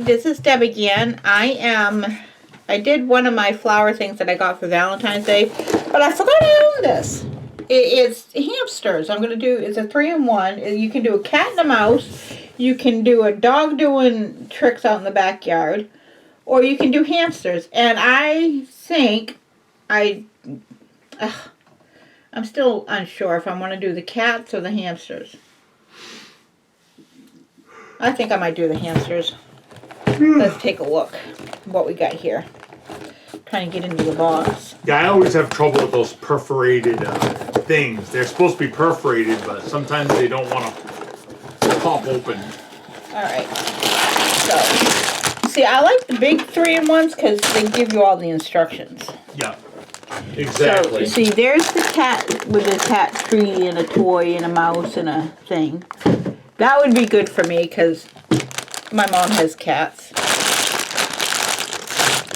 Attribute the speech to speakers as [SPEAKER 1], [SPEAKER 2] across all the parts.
[SPEAKER 1] this is Deb again. I did one of my flower things that I got for Valentine's Day, but I forgot I owned this. It's hamsters. It's a 3-in-1. You can do a cat and a mouse. You can do a dog doing tricks out in the backyard. Or you can do hamsters. And I think I'm still unsure if I want to do the cats or the hamsters. I think I might do the hamsters. Let's take a look what we got here. Trying to get into the box.
[SPEAKER 2] Yeah, I always have trouble with those perforated things. They're supposed to be perforated, but sometimes they don't want to pop open.
[SPEAKER 1] Alright. So, see, I like the big 3-in-1s because they give you all the instructions.
[SPEAKER 2] Yeah, exactly.
[SPEAKER 1] So, see, there's the cat with a cat tree and a toy and a mouse and a thing. That would be good for me because my mom has cats.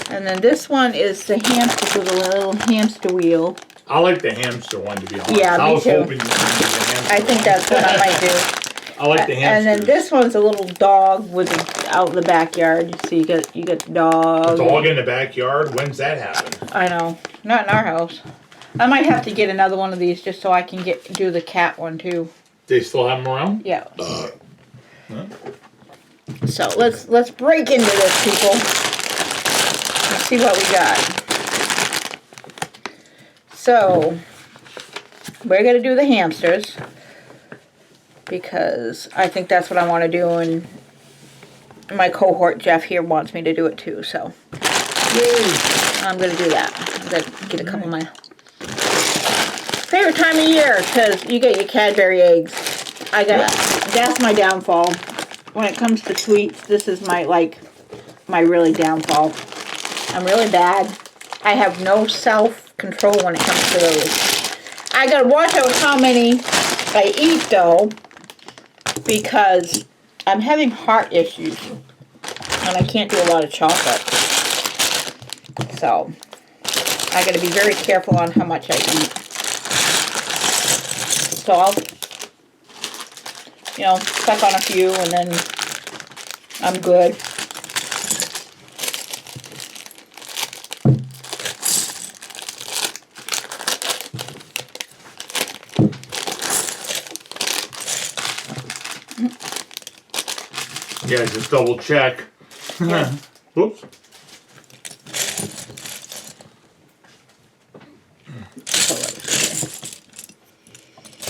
[SPEAKER 1] And then this one is the hamster with a little hamster wheel.
[SPEAKER 2] I like the hamster one, to be honest.
[SPEAKER 1] Yeah, me too.
[SPEAKER 2] Hoping you would use the hamster.
[SPEAKER 1] I think that's what I might do.
[SPEAKER 2] I like the hamster.
[SPEAKER 1] And then this one's a little dog with out in the backyard. So you got the dog.
[SPEAKER 2] A dog in the backyard? When's that happen?
[SPEAKER 1] I know. Not in our house. I might have to get another one of these just so I can do the cat one too.
[SPEAKER 2] They still have them around?
[SPEAKER 1] Yeah. So let's break into this, people. Let's see what we got. So we're gonna do the hamsters because I think that's what I want to do, and my cohort Jeff here wants me to do it too. So I'm gonna do that. I'm gonna get a couple of my favorite time of year because you get your Cadbury eggs. That's my downfall. When it comes to sweets, this is my really downfall. I'm really bad. I have no self-control when it comes to those. I gotta watch out how many I eat though, because I'm having heart issues and I can't do a lot of chocolate. So I gotta be very careful on how much I eat. So I'll, suck on a few and then I'm good.
[SPEAKER 2] Yeah, just double check.
[SPEAKER 1] Yeah.
[SPEAKER 2] Oops.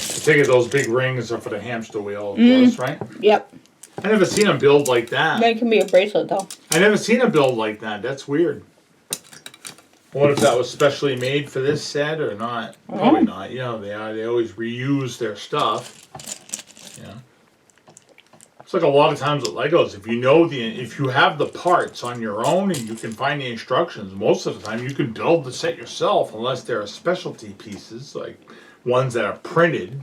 [SPEAKER 2] I take it those big rings are for the hamster wheel, of course, right?
[SPEAKER 1] Yep.
[SPEAKER 2] I never seen them build like that.
[SPEAKER 1] That can be a bracelet though.
[SPEAKER 2] I never seen a build like that. That's weird. What if that was specially made for this set or not? Probably not. You know, they always reuse their stuff. Yeah. It's like a lot of times with Legos. If you have the parts on your own and you can find the instructions, most of the time you can build the set yourself, unless there are specialty pieces like ones that are printed.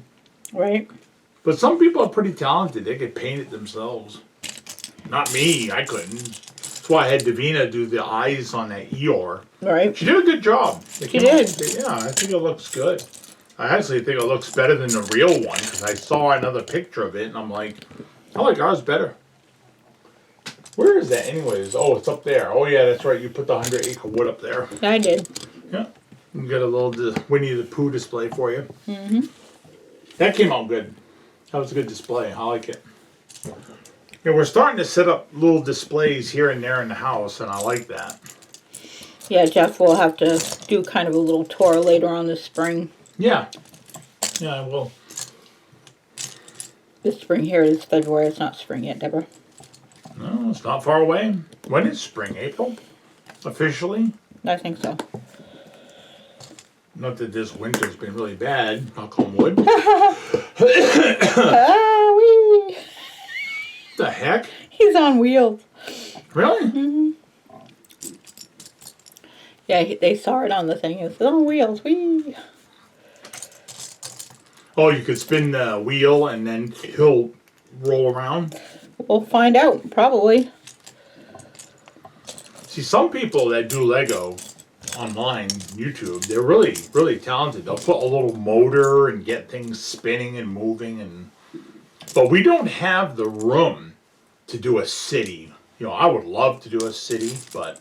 [SPEAKER 1] Right.
[SPEAKER 2] But some people are pretty talented. They could paint it themselves. Not me. I couldn't. That's why I had Davina do the eyes on that Eeyore.
[SPEAKER 1] Right.
[SPEAKER 2] She did a good job.
[SPEAKER 1] She did.
[SPEAKER 2] Yeah, I think it looks good. I actually think it looks better than the real one because I saw another picture of it and I'm like, I like ours better. Where is that anyways? Oh, it's up there. Oh yeah, that's right. You put the 100-acre wood up there.
[SPEAKER 1] I did.
[SPEAKER 2] Yeah. We got a little Winnie the Pooh display for you.
[SPEAKER 1] Mm-hmm.
[SPEAKER 2] That came out good. That was a good display. I like it. Yeah, we're starting to set up little displays here and there in the house, and I like that.
[SPEAKER 1] Yeah, Jeff will have to do kind of a little tour later on this spring.
[SPEAKER 2] Yeah. Yeah, I will.
[SPEAKER 1] This spring here is February. It's not spring yet, Deborah.
[SPEAKER 2] No, it's not far away. When is spring? April? Officially?
[SPEAKER 1] I think so.
[SPEAKER 2] Not that this winter's been really bad. Knock on wood.
[SPEAKER 1] Wee.
[SPEAKER 2] The heck?
[SPEAKER 1] He's on wheels.
[SPEAKER 2] Really?
[SPEAKER 1] Mm-hmm. Yeah, they saw it on the thing. It's on wheels. Wee.
[SPEAKER 2] Oh, you could spin the wheel and then he'll roll around?
[SPEAKER 1] We'll find out, probably.
[SPEAKER 2] See, some people that do Lego online, YouTube, they're really, really talented. They'll put a little motor and get things spinning and moving, but we don't have the room to do a city. You know, I would love to do a city, but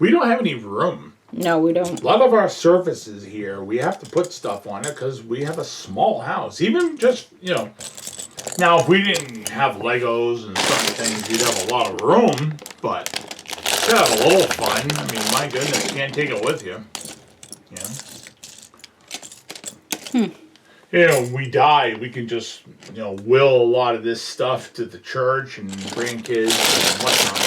[SPEAKER 2] we don't have any room.
[SPEAKER 1] No, we don't.
[SPEAKER 2] A lot of our surfaces here, we have to put stuff on it because we have a small house. Even just, you know, now if we didn't have Legos and certain things, you'd have a lot of room, but to have a little fun. I mean, my goodness, you can't take it with you. You know, when we die, we can just, you know, will a lot of this stuff to the church and grandkids and whatnot.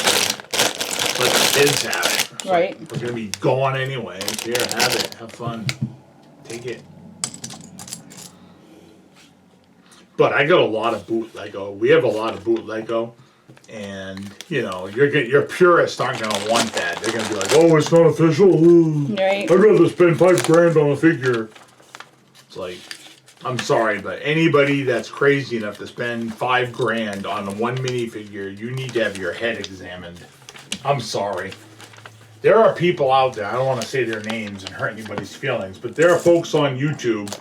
[SPEAKER 2] Let the kids have it. It's
[SPEAKER 1] Right.
[SPEAKER 2] like, we're going to be gone anyway. Here, have it. Have fun. Take it. But I got a lot of boot Lego. We have a lot of boot Lego. And, you know, your purists aren't going to want that. They're going to be like, oh, it's not official.
[SPEAKER 1] Right.
[SPEAKER 2] I'd rather spend $5,000 on a figure. It's like, I'm sorry, but anybody that's crazy enough to spend $5,000 on one minifigure, you need to have your head examined. I'm sorry. There are people out there, I don't want to say their names and hurt anybody's feelings, but there are folks on YouTube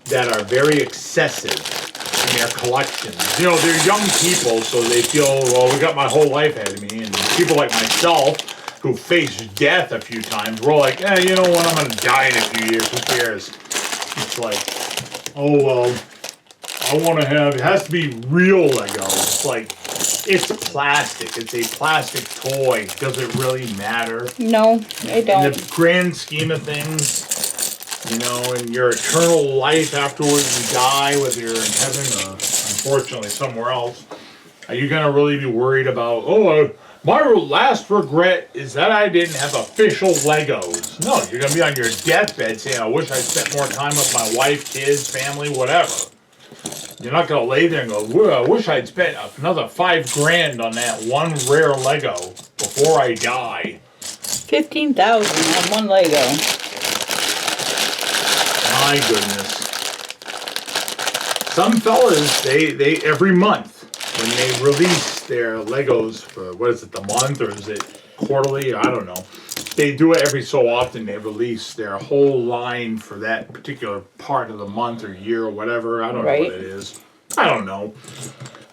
[SPEAKER 2] that are very excessive in their collections. You know, they're young people, so they feel, well, we got my whole life ahead of me. And people like myself, who faced death a few times, we're like, you know what, I'm going to die in a few years, who cares? It's like, oh, well, I want to have, it has to be real Lego. It's like, it's plastic. It's a plastic toy. Does it really matter?
[SPEAKER 1] No, it don't.
[SPEAKER 2] In the grand scheme of things, you know, in your eternal life afterwards you die, whether you're in heaven or unfortunately somewhere else, are you going to really be worried about, my last regret is that I didn't have official Legos? No, you're going to be on your deathbed saying, I wish I spent more time with my wife, kids, family, whatever. You're not going to lay there and go, I wish I'd spent another $5,000 on that one rare Lego before I die.
[SPEAKER 1] 15,000 on one Lego.
[SPEAKER 2] My goodness. Some fellas, they every month, when they release their Legos for, what is it, the month, or is it quarterly? I don't know. They do it every so often. They release their whole line for that particular part of the month or year or whatever. I don't know what it is. I don't know.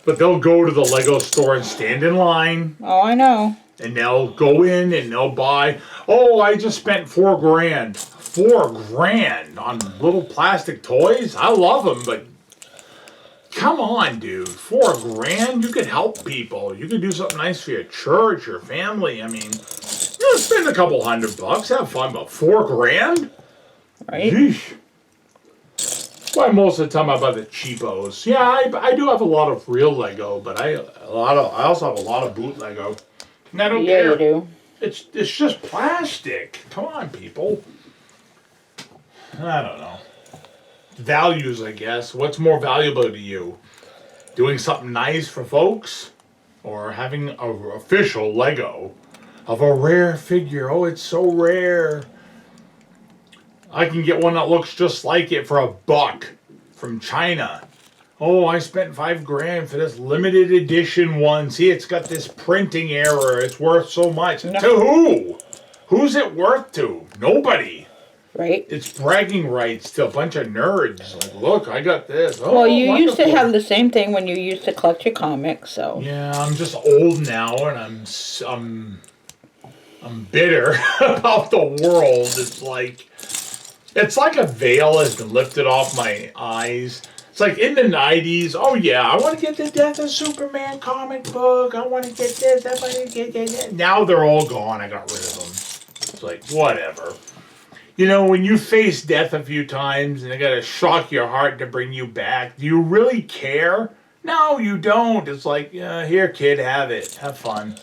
[SPEAKER 2] But they'll go to the Lego store and stand in line.
[SPEAKER 1] Oh, I know.
[SPEAKER 2] And they'll go in and they'll buy, I just spent $4,000. $4,000 on little plastic toys? I love them, but come on, dude. $4,000? You could help people. You could do something nice for your church, your family. I mean, spend a couple $100, have fun, but $4,000?
[SPEAKER 1] Right.
[SPEAKER 2] Yeesh. Why most of the time I buy the cheapos. Yeah, I do have a lot of real Lego, but I also have a lot of boot Lego. And I don't care.
[SPEAKER 1] Yeah, you do.
[SPEAKER 2] It's just plastic. Come on, people. I don't know. Values, I guess. What's more valuable to you? Doing something nice for folks? Or having an official Lego of a rare figure? Oh, it's so rare. I can get one that looks just like it for $1 from China. Oh, I spent $5,000 for this limited edition one. See, it's got this printing error. It's worth so much. No. To who? Who's it worth to? Nobody.
[SPEAKER 1] Right.
[SPEAKER 2] It's bragging rights to a bunch of nerds. Like, look, I got this. Oh,
[SPEAKER 1] well, you
[SPEAKER 2] wonderful.
[SPEAKER 1] used to have the same thing when you used to collect your comics, so.
[SPEAKER 2] Yeah, I'm just old now, and I'm bitter about the world. It's like a veil has been lifted off my eyes. It's like in the 90s, oh yeah, I want to get the Death of Superman comic book. I want to get this. I want to get that. Now they're all gone. I got rid of them. It's like, whatever. You know, when you face death a few times and they got to shock your heart to bring you back, do you really care? No, you don't. It's like, here, kid, have it. Have fun.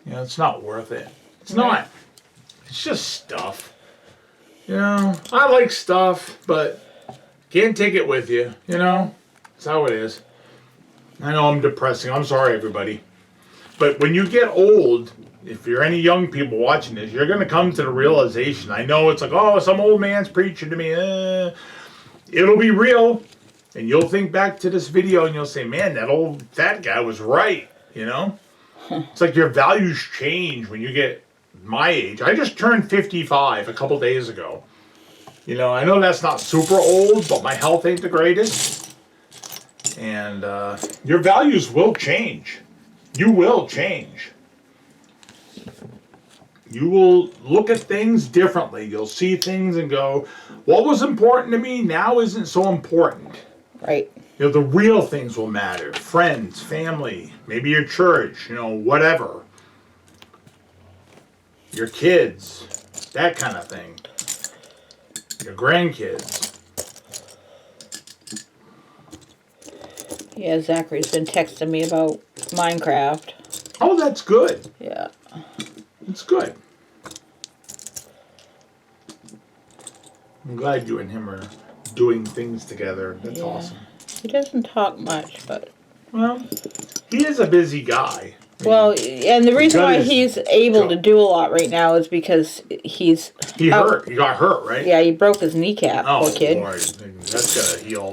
[SPEAKER 2] You know, it's not worth it. It's not. It's just stuff. You know, I like stuff, but can't take it with you. You know, that's how it is. I know I'm depressing. I'm sorry, everybody. But when you get old, if you're any young people watching this, you're going to come to the realization. I know it's like, some old man's preaching to me. It'll be real. And you'll think back to this video and you'll say, man, that old fat guy was right. You know? It's like your values change when you get my age. I just turned 55 a couple days ago. You know, I know that's not super old, but my health ain't the greatest. And your values will change. You will change. You will look at things differently. You'll see things and go, what was important to me now isn't so important.
[SPEAKER 1] Right.
[SPEAKER 2] You know, the real things will matter. Friends, family, maybe your church, you know, whatever. Your kids, that kind of thing. Your grandkids.
[SPEAKER 1] Yeah, Zachary's been texting me about Minecraft.
[SPEAKER 2] Oh, that's good.
[SPEAKER 1] Yeah.
[SPEAKER 2] It's good. I'm glad you and him are doing things together. That's awesome.
[SPEAKER 1] He doesn't talk much, but...
[SPEAKER 2] Well, he is a busy guy.
[SPEAKER 1] Well, and the reason why he's able to do a lot right now is because he
[SPEAKER 2] hurt. He got hurt, right?
[SPEAKER 1] Yeah, he broke his kneecap.
[SPEAKER 2] Oh,
[SPEAKER 1] poor kid.
[SPEAKER 2] Lord. That's gotta heal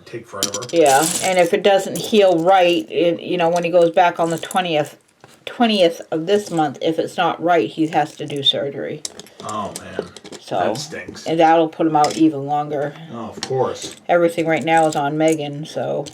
[SPEAKER 2] take forever.
[SPEAKER 1] Yeah, and if it doesn't heal right, you know, when he goes back on the 20th of this month, if it's not right, he has to do surgery.
[SPEAKER 2] Oh, man.
[SPEAKER 1] So
[SPEAKER 2] that stinks.
[SPEAKER 1] And that'll put him out even longer.
[SPEAKER 2] Oh, of course.
[SPEAKER 1] Everything right now is on Megan, so...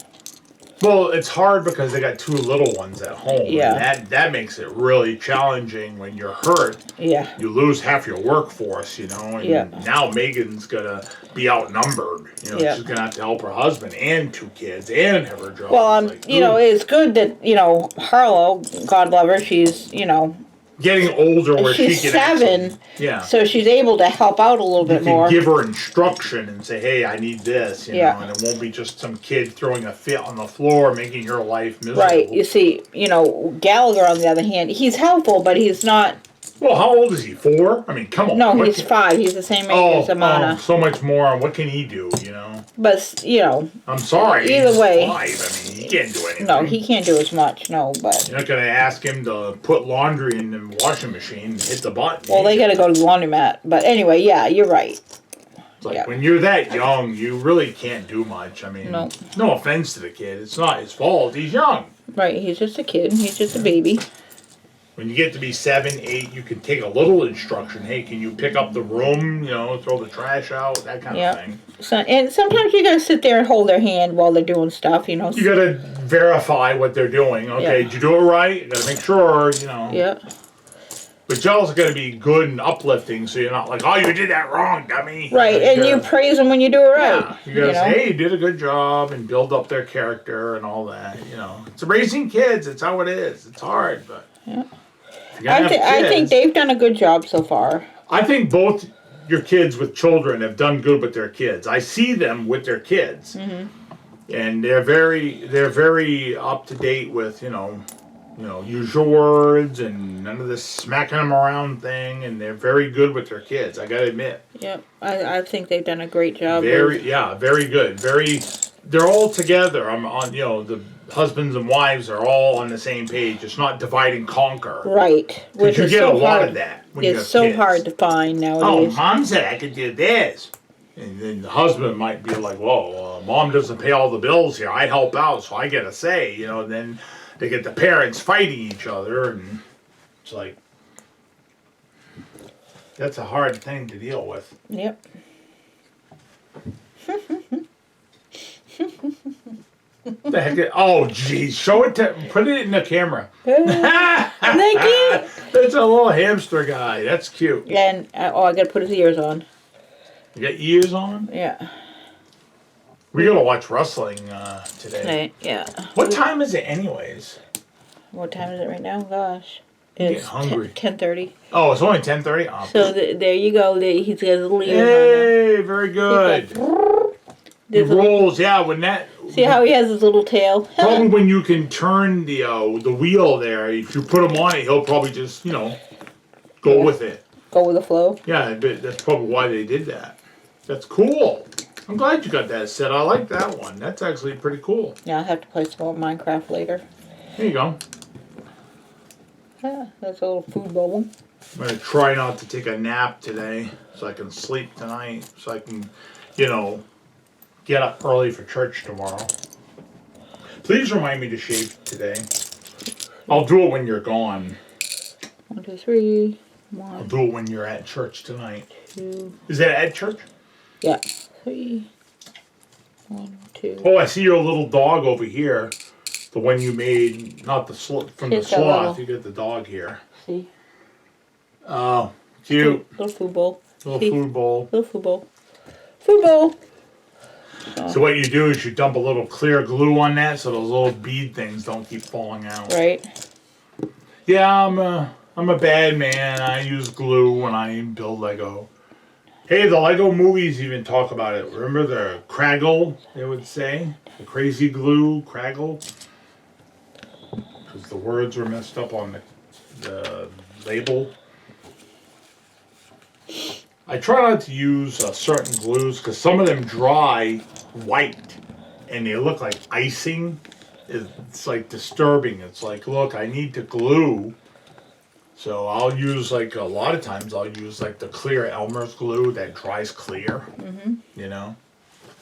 [SPEAKER 2] Well, it's hard because they got two little ones at home.
[SPEAKER 1] Yeah.
[SPEAKER 2] And that makes it really challenging when you're hurt.
[SPEAKER 1] Yeah.
[SPEAKER 2] You lose half your workforce, you know. And now Megan's going to be outnumbered. You know, she's going to have to help her husband and two kids and have her job.
[SPEAKER 1] Well, you know, it's good that, you know, Harlow, God love her, she's, you know...
[SPEAKER 2] Getting older where she can
[SPEAKER 1] she's 7,
[SPEAKER 2] yeah.
[SPEAKER 1] So she's able to help out a little bit more.
[SPEAKER 2] You can give her instruction and say, hey, I need this, you know, and it won't be just some kid throwing a fit on the floor making your life miserable.
[SPEAKER 1] Right, you see, you know, Gallagher, on the other hand, he's helpful, but he's not...
[SPEAKER 2] Well, how old is he? 4? I mean, come on.
[SPEAKER 1] No, he's 5. He's the same age as Amana.
[SPEAKER 2] So much more. What can he do, you know?
[SPEAKER 1] But, you know...
[SPEAKER 2] I'm sorry.
[SPEAKER 1] Either way...
[SPEAKER 2] 5. I mean, he can't do anything.
[SPEAKER 1] No, he can't do as much, no, but...
[SPEAKER 2] You're not going to ask him to put laundry in the washing machine and hit the button.
[SPEAKER 1] Well, they got to go to the laundromat. But anyway, yeah, you're right.
[SPEAKER 2] It's like, when you're that young, you really can't do much. I mean,
[SPEAKER 1] no
[SPEAKER 2] offense to the kid. It's not his fault. He's young.
[SPEAKER 1] Right, he's just a kid. He's just a baby.
[SPEAKER 2] When you get to be 7, 8, you can take a little instruction. Hey, can you pick up the room, you know, throw the trash out, that kind of thing.
[SPEAKER 1] So, and sometimes you got to sit there and hold their hand while they're doing stuff, you know.
[SPEAKER 2] You got to verify what they're doing. Okay, did you do it right? You got to make sure, you know.
[SPEAKER 1] Yeah.
[SPEAKER 2] But you also got to be good and uplifting, so you're not like, oh, you did that wrong, dummy.
[SPEAKER 1] Right, and you praise them when you do it right.
[SPEAKER 2] Yeah, you got to say, hey, you did a good job, and build up their character and all that, you know. It's raising kids. It's how it is. It's hard, but...
[SPEAKER 1] Yeah. I think they've done a good job so far.
[SPEAKER 2] I think both your kids with children have done good with their kids. I see them with their kids, and they're very up to date with you know, use your words and none of this smacking them around thing, and they're very good with their kids. I gotta admit.
[SPEAKER 1] Yep, I think they've done a great job.
[SPEAKER 2] Very good. They're all together. I'm on. You know, the husbands and wives are all on the same page. It's not divide and conquer.
[SPEAKER 1] Right.
[SPEAKER 2] Which you get a lot of that when you have
[SPEAKER 1] kids. It's so hard to find nowadays.
[SPEAKER 2] Oh, Mom said I could do this. And then the husband might be like, whoa, Mom doesn't pay all the bills here. I help out, so I get a say. You know, and then they get the parents fighting each other. And it's like, that's a hard thing to deal with.
[SPEAKER 1] Yep.
[SPEAKER 2] The heck? Oh, geez. Show it put it in the camera.
[SPEAKER 1] Thank you.
[SPEAKER 2] That's a little hamster guy. That's cute.
[SPEAKER 1] And, I got to put his ears on.
[SPEAKER 2] You got ears on?
[SPEAKER 1] Yeah.
[SPEAKER 2] We got to watch wrestling today.
[SPEAKER 1] Tonight, yeah.
[SPEAKER 2] What time is it anyways?
[SPEAKER 1] What time is it right now? Gosh.
[SPEAKER 2] It's hungry.
[SPEAKER 1] 10:30.
[SPEAKER 2] Oh, it's only 10:30? Oh,
[SPEAKER 1] so there you go. He's got his little ears on.
[SPEAKER 2] Hey, very good. He rolls, when that...
[SPEAKER 1] See how he has his little tail?
[SPEAKER 2] Probably when you can turn the wheel there, if you put him on it, he'll probably just, go with it.
[SPEAKER 1] Go with the flow?
[SPEAKER 2] Yeah, but that's probably why they did that. That's cool. I'm glad you got that set. I like that one. That's actually pretty cool.
[SPEAKER 1] Yeah, I'll have to play some more Minecraft later.
[SPEAKER 2] There you go.
[SPEAKER 1] Yeah, that's a little food bowl.
[SPEAKER 2] I'm going to try not to take a nap today so I can sleep tonight, so I can, get up early for church tomorrow. Please remind me to shave today. I'll do it when you're gone.
[SPEAKER 1] 1, 2, 3. 1.
[SPEAKER 2] I'll do it when you're at church tonight.
[SPEAKER 1] 2.
[SPEAKER 2] Is that at church?
[SPEAKER 1] Yeah. 3. 1, 2.
[SPEAKER 2] Oh, I see your little dog over here. The one you made, not the from the sloth. You got the dog here.
[SPEAKER 1] See?
[SPEAKER 2] Oh, cute.
[SPEAKER 1] Little food bowl.
[SPEAKER 2] Little
[SPEAKER 1] See?
[SPEAKER 2] food bowl.
[SPEAKER 1] Little food bowl. Food bowl.
[SPEAKER 2] So what you do is you dump a little clear glue on that so those little bead things don't keep falling out.
[SPEAKER 1] Right.
[SPEAKER 2] Yeah, I'm a bad man. I use glue when I build Lego. Hey, the Lego movies even talk about it. Remember the Craggle, they would say? The crazy glue, Craggle? Because the words were messed up on the label. I try not to use certain glues because some of them dry white and they look like icing. It's like disturbing. It's like, look, I need to glue. So I'll use like a lot of times I'll use like the clear Elmer's glue that dries clear. Mm-hmm. You know,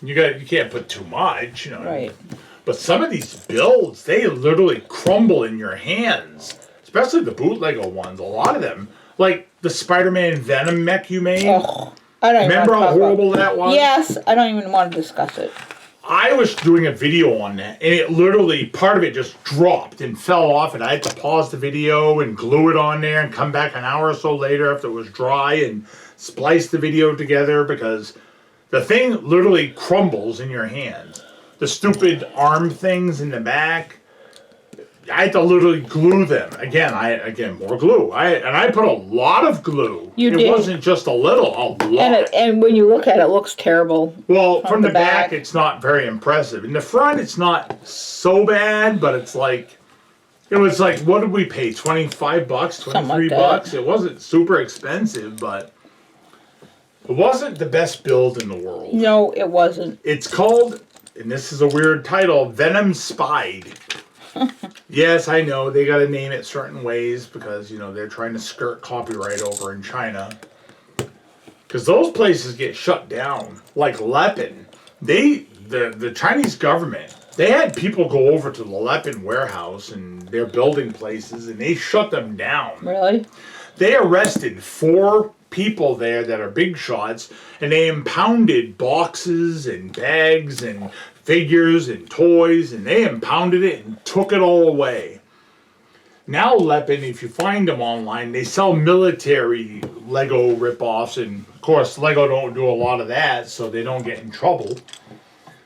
[SPEAKER 2] you can't put too much. You know.
[SPEAKER 1] Right.
[SPEAKER 2] But some of these builds, they literally crumble in your hands. Especially the bootlegger ones. A lot of them, like the Spider-Man Venom mech you made.
[SPEAKER 1] Oh, I don't even
[SPEAKER 2] Remember
[SPEAKER 1] want to
[SPEAKER 2] how
[SPEAKER 1] talk
[SPEAKER 2] horrible
[SPEAKER 1] about.
[SPEAKER 2] that was?
[SPEAKER 1] Yes, I don't even want to discuss it.
[SPEAKER 2] I was doing a video on that, and it literally, part of it just dropped and fell off, and I had to pause the video and glue it on there and come back an hour or so later after it was dry and splice the video together because the thing literally crumbles in your hands. The stupid arm things in the back, I had to literally glue them. Again, more glue. I put a lot of glue.
[SPEAKER 1] You did.
[SPEAKER 2] It wasn't just a little, a lot.
[SPEAKER 1] And when you look at it, it looks terrible.
[SPEAKER 2] Well, from the back, it's not very impressive. In the front, it's not so bad, but it's like, it was like, what did we pay? $25, $23? It wasn't super expensive, but it wasn't the best build in the world.
[SPEAKER 1] No, it wasn't.
[SPEAKER 2] It's called, and this is a weird title, Venom Spied. Yes, I know, they gotta name it certain ways because, you know, they're trying to skirt copyright over in China. Because those places get shut down. Like Lepin. The Chinese government, they had people go over to the Lepin warehouse and their building places and they shut them down.
[SPEAKER 1] Really?
[SPEAKER 2] They arrested 4 people there that are big shots and they impounded boxes and bags and figures and toys and they impounded it and took it all away. Now Lepin, if you find them online, they sell military Lego ripoffs, and of course Lego don't do a lot of that, so they don't get in trouble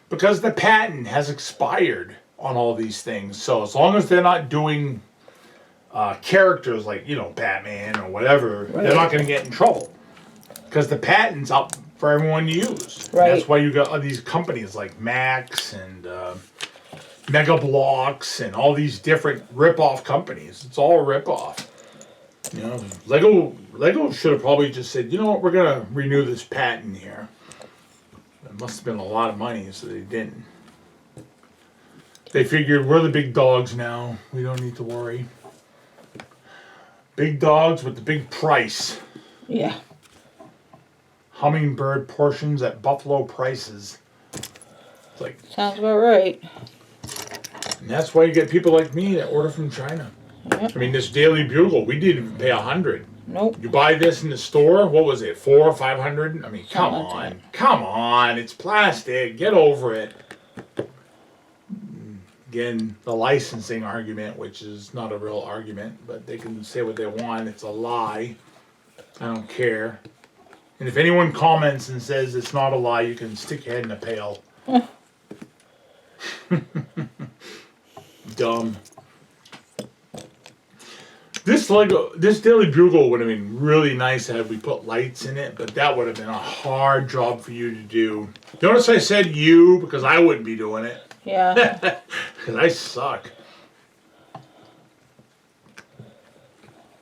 [SPEAKER 2] because the patent has expired on all these things. So as long as they're not doing characters like, you know, Batman or whatever, right, they're not going to get in trouble because the patent's up for everyone to use. Right. That's why you got all these companies like Max and Mega Blocks and all these different rip-off companies. It's all a rip-off. You know, Lego should have probably just said, you know what, we're gonna renew this patent here. It must have been a lot of money, so they didn't. They figured we're the big dogs now. We don't need to worry. Big dogs with the big price.
[SPEAKER 1] Yeah.
[SPEAKER 2] Hummingbird portions at Buffalo prices. It's like,
[SPEAKER 1] sounds about right.
[SPEAKER 2] And that's why you get people like me that order from China. Yep. I mean, this Daily Bugle, we didn't even pay $100.
[SPEAKER 1] Nope.
[SPEAKER 2] You buy this in the store, what was it, $400 or $500? I mean, come on. Come on. It's plastic. Get over it. Again, the licensing argument, which is not a real argument, but they can say what they want. It's a lie. I don't care. And if anyone comments and says it's not a lie, you can stick your head in a pail. Dumb. This Daily Bugle would have been really nice had we put lights in it, but that would have been a hard job for you to do. Notice I said you, because I wouldn't be doing it.
[SPEAKER 1] Yeah.
[SPEAKER 2] Because I suck.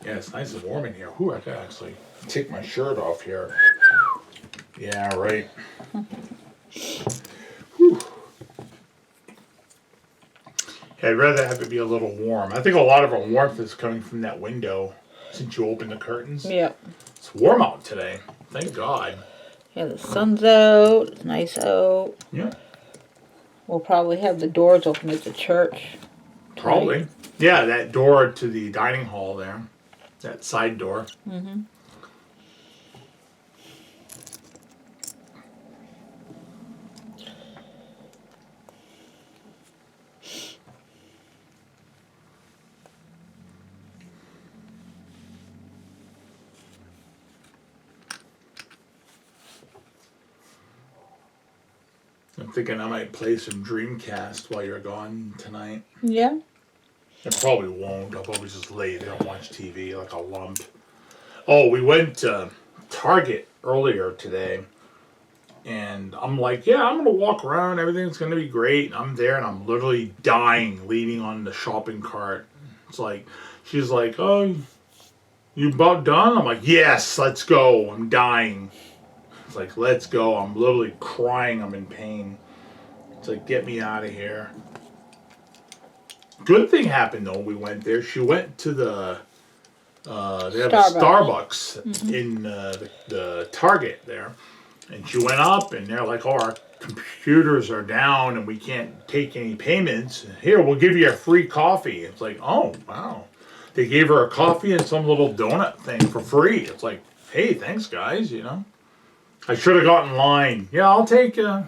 [SPEAKER 2] Yeah, it's nice and warm in here. Ooh, I could actually take my shirt off here. Yeah, right. Whew. I'd rather have it be a little warm. I think a lot of our warmth is coming from that window since you opened the curtains.
[SPEAKER 1] Yep.
[SPEAKER 2] It's warm out today. Thank God.
[SPEAKER 1] Yeah, the sun's out. It's nice out.
[SPEAKER 2] Yeah.
[SPEAKER 1] We'll probably have the doors open at the church.
[SPEAKER 2] Probably. Yeah, that door to the dining hall there. That side door. Mm-hmm. I'm thinking I might play some Dreamcast while you're gone tonight.
[SPEAKER 1] Yeah.
[SPEAKER 2] I probably won't. I'll probably just lay there and watch TV like a lump. Oh, we went to Target earlier today. And I'm like, yeah, I'm going to walk around. Everything's going to be great. And I'm there and I'm literally dying, leaning on the shopping cart. It's like, she's like, oh, you about done? I'm like, yes, let's go. I'm dying. It's like, let's go. I'm literally crying. I'm in pain. It's like, get me out of here. Good thing happened though. We went there. She went to they have a Starbucks in the Target there. And she went up and they're like, oh, our computers are down and we can't take any payments. Here, we'll give you a free coffee. It's like, oh, wow. They gave her a coffee and some little donut thing for free. It's like, hey, thanks, guys, you know. I should have gotten in line. Yeah, I'll take
[SPEAKER 1] Yeah,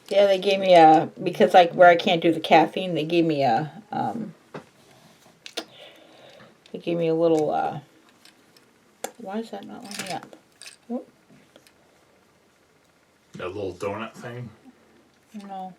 [SPEAKER 1] they gave me because like where I can't do the caffeine, they gave me a little, why is that not lining up? Whoop.
[SPEAKER 2] that little donut thing.
[SPEAKER 1] No.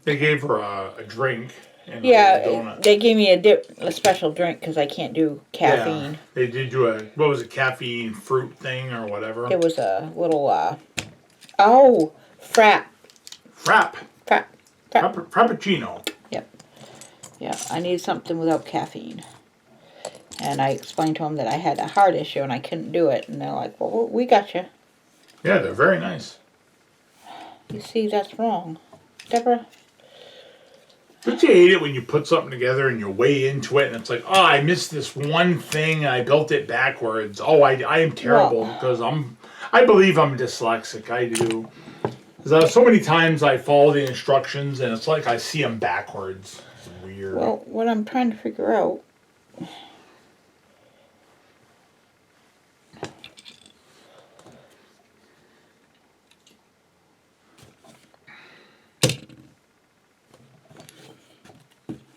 [SPEAKER 2] They gave her a drink and a
[SPEAKER 1] Yeah,
[SPEAKER 2] little donut.
[SPEAKER 1] they gave me a special drink because I can't do caffeine.
[SPEAKER 2] Yeah, they did do what was it, caffeine fruit thing or whatever?
[SPEAKER 1] It was a little,
[SPEAKER 2] Frappuccino.
[SPEAKER 1] Yep. Yeah, I need something without caffeine. And I explained to them that I had a heart issue and I couldn't do it. And they're like, well, we got you.
[SPEAKER 2] Yeah, they're very nice.
[SPEAKER 1] You see, that's wrong. Deborah?
[SPEAKER 2] Don't you hate it when you put something together and you're way into it and it's like, oh, I missed this one thing and I built it backwards. Oh, I am terrible because I believe I'm dyslexic. I do. Because so many times I follow the instructions and it's like I see them backwards. It's weird.
[SPEAKER 1] Well, what I'm trying to figure out.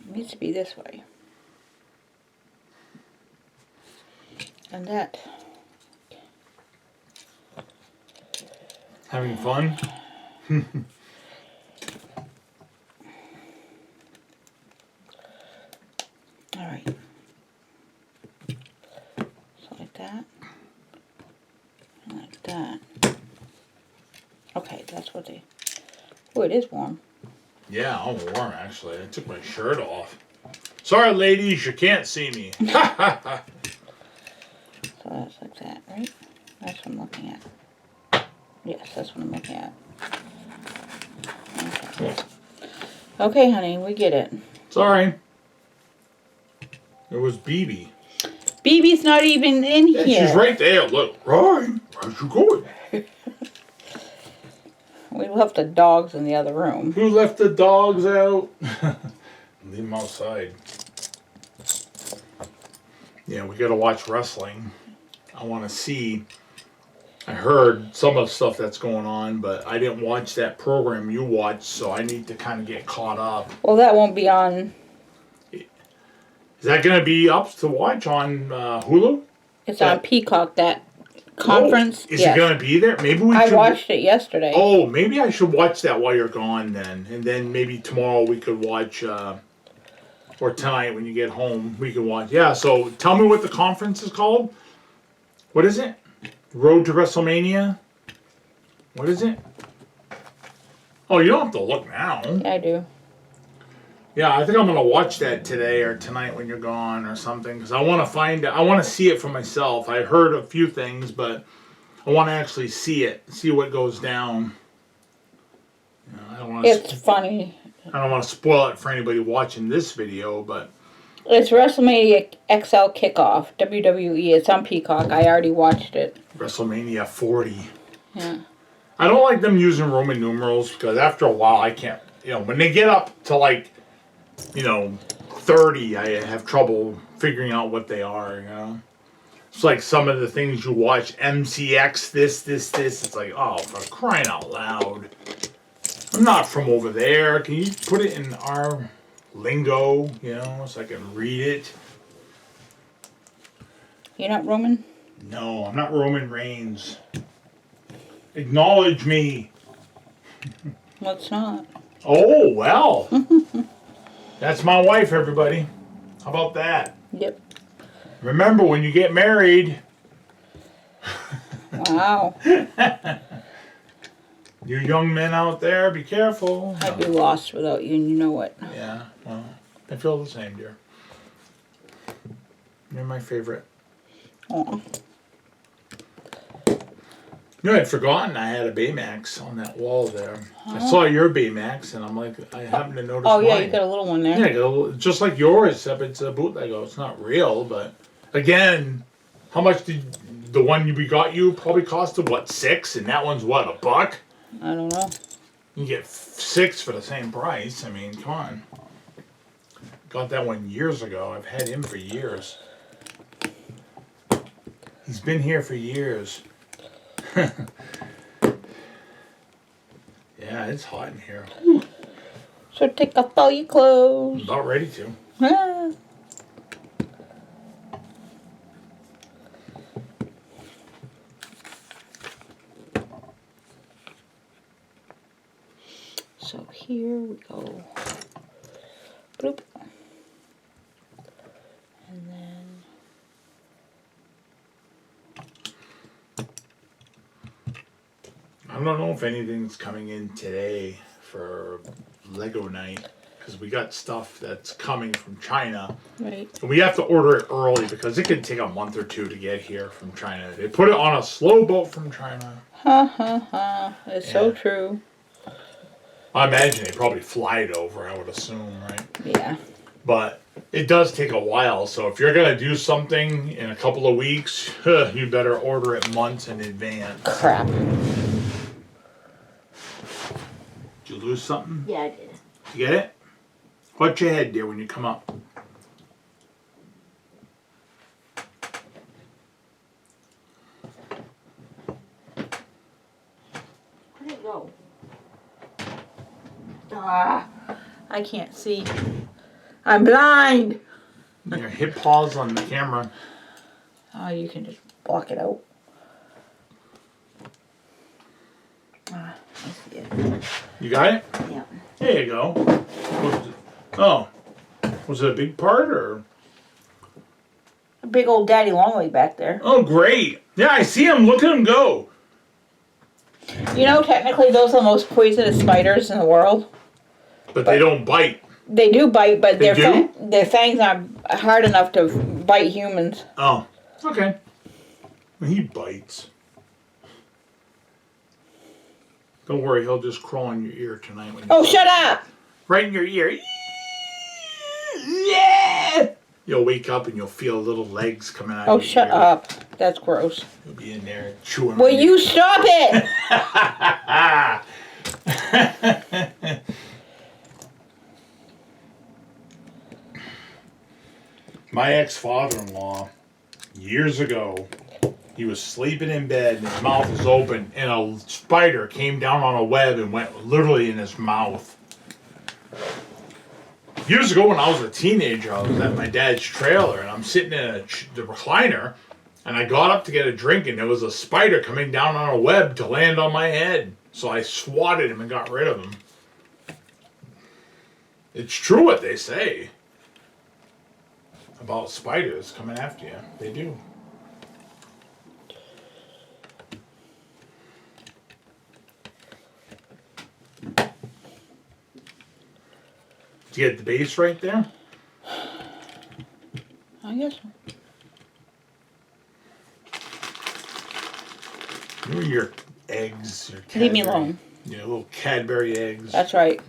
[SPEAKER 1] It needs to be this way. And that.
[SPEAKER 2] Having fun?
[SPEAKER 1] All right. So like that. And like that. Okay, that's what they... Oh, it is warm.
[SPEAKER 2] Yeah, I'm warm actually. I took my shirt off. Sorry, ladies, you can't see me.
[SPEAKER 1] So that's like that, right? That's what I'm looking at. Yes, that's what I'm looking at. Okay, okay, honey, we get it.
[SPEAKER 2] Sorry. It was BB.
[SPEAKER 1] BB's not even in here.
[SPEAKER 2] She's right there. Look, Ryan, where's you going?
[SPEAKER 1] We left the dogs in the other room.
[SPEAKER 2] Who left the dogs out? Leave them outside. Yeah, we gotta watch wrestling. I want to see. I heard some of the stuff that's going on, but I didn't watch that program you watched, so I need to kind of get caught up.
[SPEAKER 1] Well, that won't be on.
[SPEAKER 2] Is that going to be up to watch on Hulu?
[SPEAKER 1] It's on Peacock, that conference.
[SPEAKER 2] Is it going to be there? Maybe we
[SPEAKER 1] I
[SPEAKER 2] should...
[SPEAKER 1] watched it yesterday.
[SPEAKER 2] Oh, maybe I should watch that while you're gone then. And then maybe tomorrow we could watch, or tonight when you get home, we can watch. Yeah, so tell me what the conference is called. What is it? Road to WrestleMania? What is it? Oh, you don't have to look now.
[SPEAKER 1] Yeah, I do.
[SPEAKER 2] Yeah, I think I'm going to watch that today or tonight when you're gone or something. Because I want to find it. I want to see it for myself. I heard a few things, but I want to actually see it. See what goes down. You know, I don't want
[SPEAKER 1] It's funny.
[SPEAKER 2] I don't want to spoil it for anybody watching this video, but...
[SPEAKER 1] It's WrestleMania XL Kickoff, WWE. It's on Peacock. I already watched it.
[SPEAKER 2] WrestleMania 40.
[SPEAKER 1] Yeah.
[SPEAKER 2] I don't like them using Roman numerals because after a while I can't... You know, when they get up to like, 30, I have trouble figuring out what they are, you know? It's like some of the things you watch, MCX, this. It's like, oh, for crying out loud. I'm not from over there. Can you put it in our lingo, you know, so I can read it.
[SPEAKER 1] You're not Roman?
[SPEAKER 2] No, I'm not Roman Reigns. Acknowledge me.
[SPEAKER 1] Let's not.
[SPEAKER 2] Oh, well. That's my wife, everybody. How about that?
[SPEAKER 1] Yep.
[SPEAKER 2] Remember, when you get married...
[SPEAKER 1] Wow.
[SPEAKER 2] You young men out there, be careful.
[SPEAKER 1] I'd be lost without you, and you know it.
[SPEAKER 2] Yeah, well, I feel the same, dear. You're my favorite.
[SPEAKER 1] Aw.
[SPEAKER 2] You know, I'd forgotten I had a Baymax on that wall there. I saw your Baymax, and I'm like, I happened to notice
[SPEAKER 1] Oh,
[SPEAKER 2] mine.
[SPEAKER 1] yeah, you got a little one there.
[SPEAKER 2] Yeah, I got a little, just like yours, except it's a bootleg. It's not real, but again, how much did the one we got you probably costed? What, $6? And that one's what, $1?
[SPEAKER 1] I don't know.
[SPEAKER 2] You get 6 for the same price. I mean, come on. Got that one years ago. I've had him for years. He's been here for years. Yeah, it's hot in here.
[SPEAKER 1] So take off all your clothes.
[SPEAKER 2] About ready to.
[SPEAKER 1] Ah. So here we go. Bloop. And then
[SPEAKER 2] I don't know if anything's coming in today for Lego night, because we got stuff that's coming from China.
[SPEAKER 1] right.
[SPEAKER 2] And we have to order it early because it can take a month or two to get here from China. They put it on a slow boat from China.
[SPEAKER 1] Ha ha ha. It's so
[SPEAKER 2] Yeah.
[SPEAKER 1] true.
[SPEAKER 2] I imagine they probably fly it over, I would assume, right?
[SPEAKER 1] Yeah.
[SPEAKER 2] But it does take a while, so if you're going to do something in a couple of weeks, you better order it months in advance.
[SPEAKER 1] Crap.
[SPEAKER 2] Did you lose something?
[SPEAKER 1] Yeah, I did.
[SPEAKER 2] You get it? Watch your head, dear, when you come up.
[SPEAKER 1] Where'd it go? Ah, I can't see. I'm blind.
[SPEAKER 2] Your hit pause on the camera.
[SPEAKER 1] Oh, you can just block it out. Ah, I see it.
[SPEAKER 2] You got it?
[SPEAKER 1] Yeah.
[SPEAKER 2] There you go. Was it a big part or?
[SPEAKER 1] A big old daddy longlegs back there.
[SPEAKER 2] Oh, great. Yeah, I see him. Look at him go.
[SPEAKER 1] You know, technically those are the most poisonous spiders in the world.
[SPEAKER 2] But they don't bite.
[SPEAKER 1] They do bite, but
[SPEAKER 2] They do?
[SPEAKER 1] their fangs aren't hard enough to bite humans.
[SPEAKER 2] Oh, okay. He bites. Don't worry, he'll just crawl in your ear tonight. When
[SPEAKER 1] Oh, shut up!
[SPEAKER 2] right in your ear. Yeah! You'll wake up and you'll feel little legs coming out
[SPEAKER 1] Oh,
[SPEAKER 2] of your
[SPEAKER 1] shut
[SPEAKER 2] ear.
[SPEAKER 1] up. That's gross.
[SPEAKER 2] You'll be in there chewing.
[SPEAKER 1] Will
[SPEAKER 2] on
[SPEAKER 1] you stop it?
[SPEAKER 2] My ex-father-in-law, years ago, he was sleeping in bed and his mouth was open and a spider came down on a web and went literally in his mouth. Years ago when I was a teenager, I was at my dad's trailer and I'm sitting in the recliner and I got up to get a drink and there was a spider coming down on a web to land on my head. So I swatted him and got rid of him. It's true what they say about spiders coming after you. They do. Did you get the base right there?
[SPEAKER 1] I guess so.
[SPEAKER 2] You know your eggs, your
[SPEAKER 1] Leave me
[SPEAKER 2] Cadbury-
[SPEAKER 1] alone.
[SPEAKER 2] Yeah, little Cadbury eggs.
[SPEAKER 1] That's right.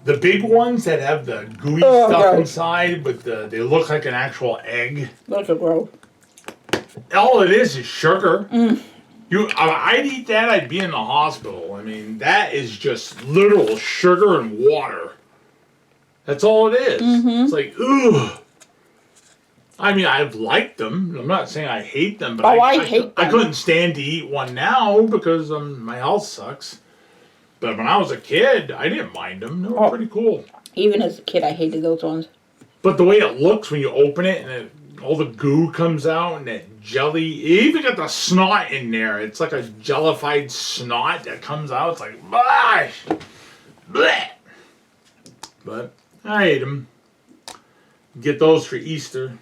[SPEAKER 2] The big ones that have the gooey
[SPEAKER 1] Oh,
[SPEAKER 2] stuff
[SPEAKER 1] God.
[SPEAKER 2] inside, but they look like an actual egg.
[SPEAKER 1] Those are gross.
[SPEAKER 2] All it is sugar. I'd eat that, I'd be in the hospital. I mean, that is just literal sugar and water. That's all it is. It's like, ugh. I mean, I've liked them. I'm not saying I hate them, but
[SPEAKER 1] Oh, I hate
[SPEAKER 2] I
[SPEAKER 1] them.
[SPEAKER 2] couldn't stand to eat one now because my health sucks. But when I was a kid, I didn't mind them. They were pretty cool.
[SPEAKER 1] Even as a kid, I hated those ones.
[SPEAKER 2] But the way it looks when you open it and all the goo comes out and that jelly, you even got the snot in there. It's like a jellified snot that comes out. It's like, gosh, bleh. But I ate them. Get those for Easter.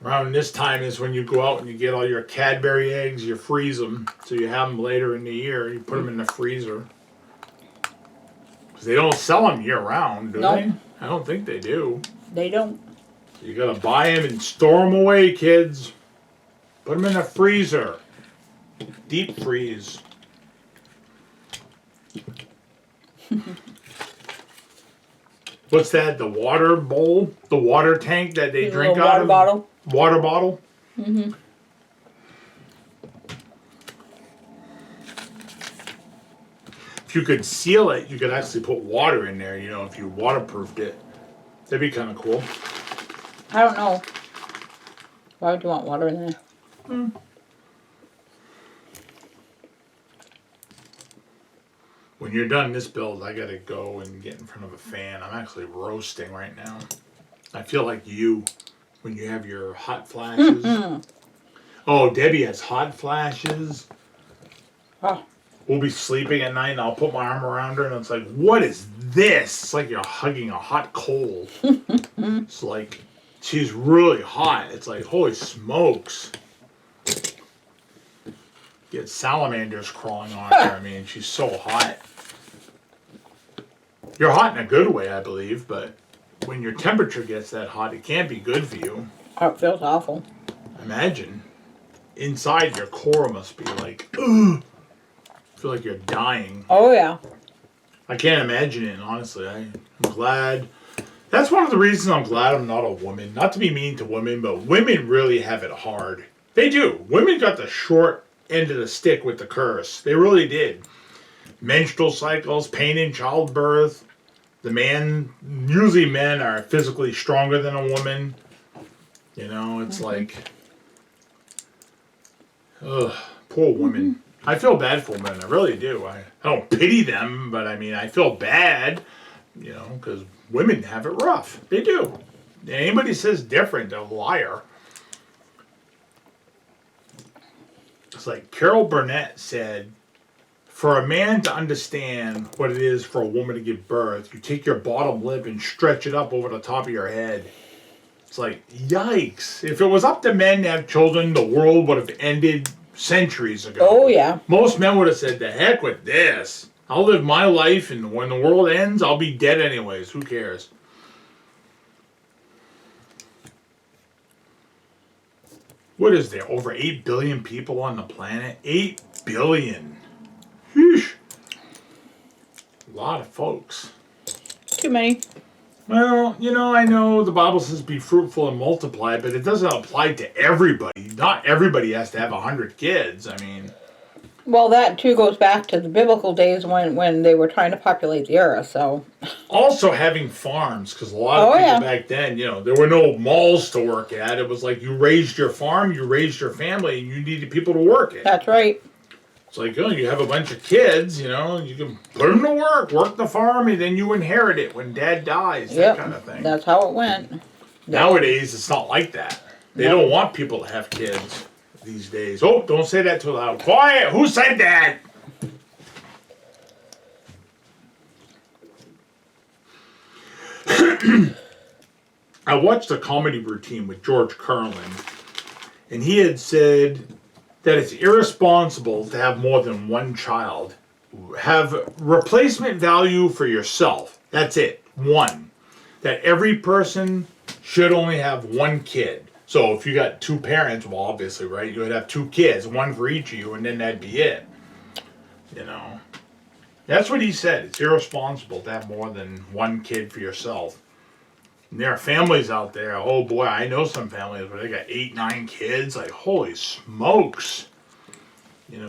[SPEAKER 2] Around this time is when you go out and you get all your Cadbury eggs. You freeze them so you have them later in the year. You put them in the freezer. Because they don't sell them year round, do they? I don't think they do.
[SPEAKER 1] They don't.
[SPEAKER 2] You gotta buy them and store them away, kids. Put them in the freezer. Deep freeze. What's that? The water bowl? The water tank that they drink out
[SPEAKER 1] water
[SPEAKER 2] of?
[SPEAKER 1] Bottle.
[SPEAKER 2] Water bottle?
[SPEAKER 1] Mm-hmm.
[SPEAKER 2] If you could seal it, you could actually put water in there, if you waterproofed it. That'd be kind of cool.
[SPEAKER 1] I don't know. Why would you want water in there?
[SPEAKER 2] When you're done this build, I gotta go and get in front of a fan. I'm actually roasting right now. I feel like you, when you have your hot flashes. Oh, Debbie has hot flashes.
[SPEAKER 1] Oh.
[SPEAKER 2] We'll be sleeping at night and I'll put my arm around her and it's like, what is this? It's like you're hugging a hot coal. It's like, she's really hot. It's like, holy smokes. Get salamanders crawling on her. I mean, she's so hot. You're hot in a good way, I believe, but when your temperature gets that hot, it can't be good for you.
[SPEAKER 1] Oh, it feels awful.
[SPEAKER 2] Imagine. Inside your core must be like, ugh. Feel like you're dying.
[SPEAKER 1] Oh, yeah.
[SPEAKER 2] I can't imagine it, honestly. I'm glad. That's one of the reasons I'm glad I'm not a woman. Not to be mean to women, but women really have it hard. They do. Women got the short end of the stick with the curse. They really did. Menstrual cycles, pain in childbirth. Usually men are physically stronger than a woman. It's like, ugh, poor women. I feel bad for women. I really do. I don't pity them, but I feel bad, because women have it rough. They do. Anybody says different, they're a liar. It's like Carol Burnett said, for a man to understand what it is for a woman to give birth, you take your bottom lip and stretch it up over the top of your head. It's like, yikes. If it was up to men to have children, the world would have ended centuries ago.
[SPEAKER 1] Oh, yeah.
[SPEAKER 2] Most men would have said, the heck with this. I'll live my life, and when the world ends, I'll be dead anyways. Who cares? What is there? Over 8 billion people on the planet? 8 billion. Sheesh. A lot of folks.
[SPEAKER 1] Too many.
[SPEAKER 2] Well, I know the Bible says be fruitful and multiply, but it doesn't apply to everybody. Not everybody has to have 100 kids.
[SPEAKER 1] Well, that too goes back to the biblical days when they were trying to populate the earth, so.
[SPEAKER 2] Also having farms, because a lot of people back then, there were no malls to work at. It was like you raised your farm, you raised your family, and you needed people to work it.
[SPEAKER 1] That's right.
[SPEAKER 2] It's like, you have a bunch of kids, you can put them to work the farm, and then you inherit it when dad dies, that kind of thing.
[SPEAKER 1] That's how it went.
[SPEAKER 2] Nowadays, it's not like that. They don't want people to have kids these days. Oh, don't say that too loud. Quiet! Who said that? I watched a comedy routine with George Carlin, and he had said that it's irresponsible to have more than one child. Have replacement value for yourself. That's it. One. That every person should only have one kid. So if you got two parents, well, obviously, right, you would have two kids, one for each of you, and then that'd be it. That's what he said. It's irresponsible to have more than one kid for yourself. And there are families out there, oh boy, I know some families where they got 8, 9 kids. Like, holy smokes.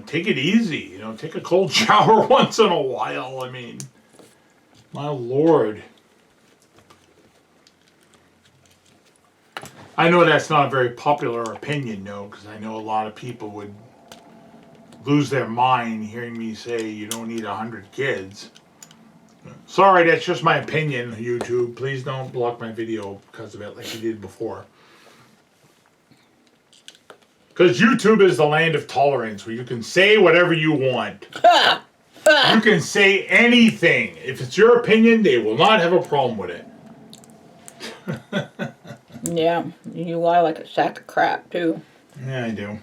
[SPEAKER 2] Take it easy. Take a cold shower once in a while. My Lord. I know that's not a very popular opinion, because I know a lot of people lose their mind hearing me say you don't need 100 kids. Sorry, that's just my opinion, YouTube. Please don't block my video because of it like you did before. Because YouTube is the land of tolerance where you can say whatever you want. You can say anything. If it's your opinion, they will not have a problem with it.
[SPEAKER 1] Yeah, you lie like a sack of crap, too.
[SPEAKER 2] Yeah, I do.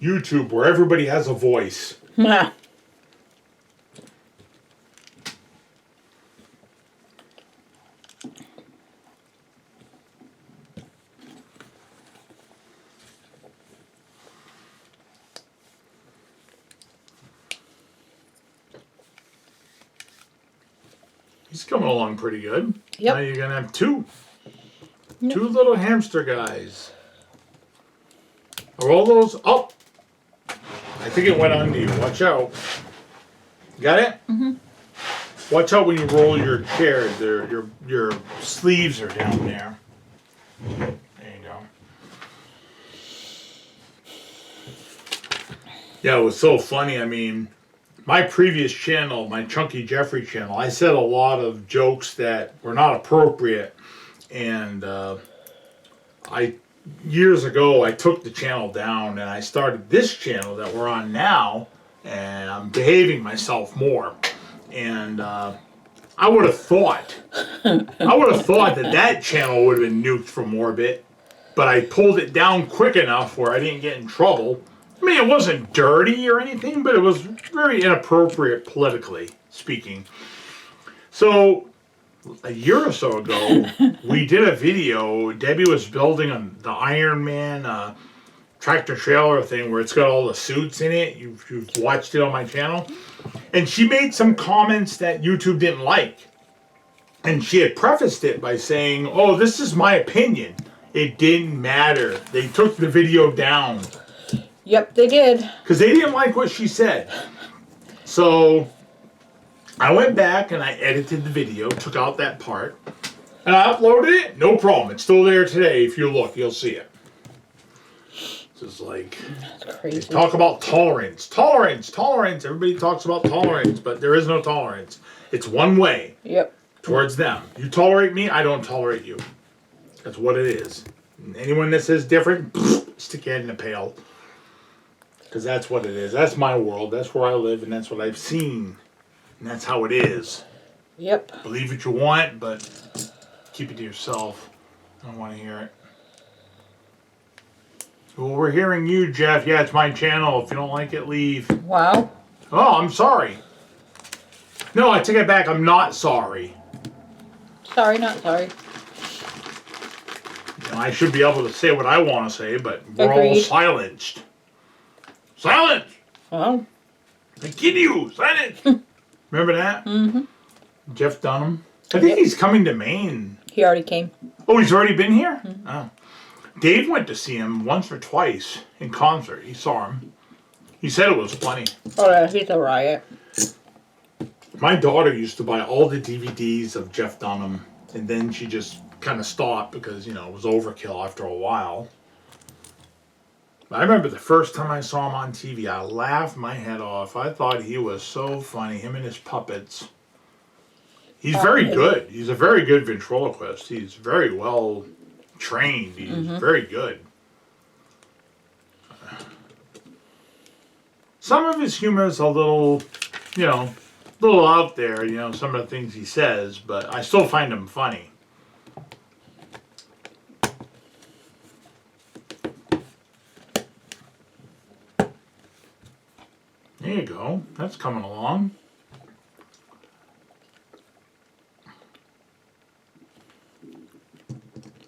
[SPEAKER 2] YouTube, where everybody has a voice.
[SPEAKER 1] Yeah.
[SPEAKER 2] He's coming along pretty good.
[SPEAKER 1] Yep.
[SPEAKER 2] Now you're going to have two.
[SPEAKER 1] Yep.
[SPEAKER 2] Two little hamster guys. Are all those... Oh! I think it went under you. Watch out. Got it?
[SPEAKER 1] Mm-hmm.
[SPEAKER 2] Watch out when you roll your chair. Your sleeves are down there. There you go. Yeah, it was so funny. I mean... My previous channel, my Chunky Jeffrey channel, I said a lot of jokes that were not appropriate, and years ago I took the channel down and I started this channel that we're on now, and I'm behaving myself more. And I would have thought that channel would have been nuked from orbit, but I pulled it down quick enough where I didn't get in trouble. I mean, it wasn't dirty or anything, but it was very inappropriate politically speaking. So, a year or so ago, we did a video. Debbie was building the Iron Man tractor trailer thing where it's got all the suits in it. You've watched it on my channel. And she made some comments that YouTube didn't like. And she had prefaced it by saying, oh, this is my opinion. It didn't matter. They took the video down.
[SPEAKER 1] Yep, they did.
[SPEAKER 2] Because they didn't like what she said. So I went back and I edited the video, took out that part, and I uploaded it. No problem. It's still there today. If you look, you'll see it. It's like,
[SPEAKER 1] that's crazy.
[SPEAKER 2] They talk about tolerance. Tolerance, tolerance. Everybody talks about tolerance, but there is no tolerance. It's one way.
[SPEAKER 1] Yep.
[SPEAKER 2] Towards them. You tolerate me, I don't tolerate you. That's what it is. And anyone that says different, stick your head in the pail. Because that's what it is. That's my world. That's where I live, and that's what I've seen. And that's how it is.
[SPEAKER 1] Yep.
[SPEAKER 2] Believe what you want, but keep it to yourself. I don't want to hear it. Well, we're hearing you, Jeff. Yeah, it's my channel. If you don't like it, leave.
[SPEAKER 1] Wow.
[SPEAKER 2] Oh, I'm sorry. No, I take it back. I'm not sorry.
[SPEAKER 1] Sorry, not sorry.
[SPEAKER 2] You know, I should be able to say what I want to say, but we're all
[SPEAKER 1] Agreed.
[SPEAKER 2] silenced. Silence!
[SPEAKER 1] Well.
[SPEAKER 2] I kid you! Silence! Remember that?
[SPEAKER 1] Mm-hmm.
[SPEAKER 2] Jeff Dunham. I think he's coming to Maine.
[SPEAKER 1] He already came.
[SPEAKER 2] Oh, he's already been here?
[SPEAKER 1] Mm-hmm.
[SPEAKER 2] Oh. Dave went to see him once or twice in concert. He saw him. He said it was funny.
[SPEAKER 1] Oh, yeah, he's a riot.
[SPEAKER 2] My daughter used to buy all the DVDs of Jeff Dunham, and then she just kind of stopped because, you know, it was overkill after a while. I remember the first time I saw him on TV, I laughed my head off. I thought he was so funny, him and his puppets. He's very good. He's a very good ventriloquist. He's very well trained. He's very good. Some of his humor is a little, you know, a little out there, you know, some of the things he says, but I still find him funny. There you go. That's coming along.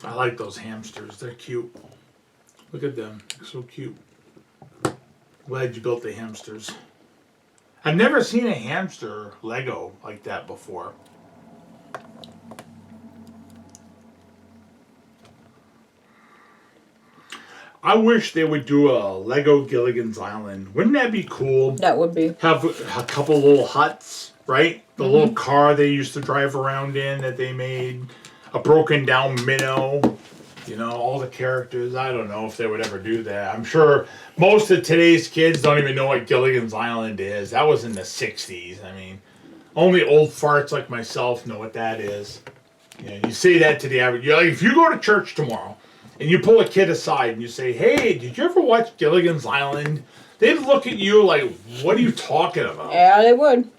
[SPEAKER 2] I like those hamsters. They're cute. Look at them. They're so cute. Glad you built the hamsters. I've never seen a hamster Lego like that before. I wish they would do a Lego Gilligan's Island. Wouldn't that be cool?
[SPEAKER 1] That would be.
[SPEAKER 2] Have a couple little huts, right? The little car they used to drive around in that they made. A broken down minnow. You know, all the characters. I don't know if they would ever do that. I'm sure most of today's kids don't even know what Gilligan's Island is. That was in the 60s. I mean, only old farts like myself know what that is. You know, you say that to the average. Like, if you go to church tomorrow and you pull a kid aside and you say, "Hey, did you ever watch Gilligan's Island?" They'd look at you like, "What are you talking about?"
[SPEAKER 1] Yeah, they would.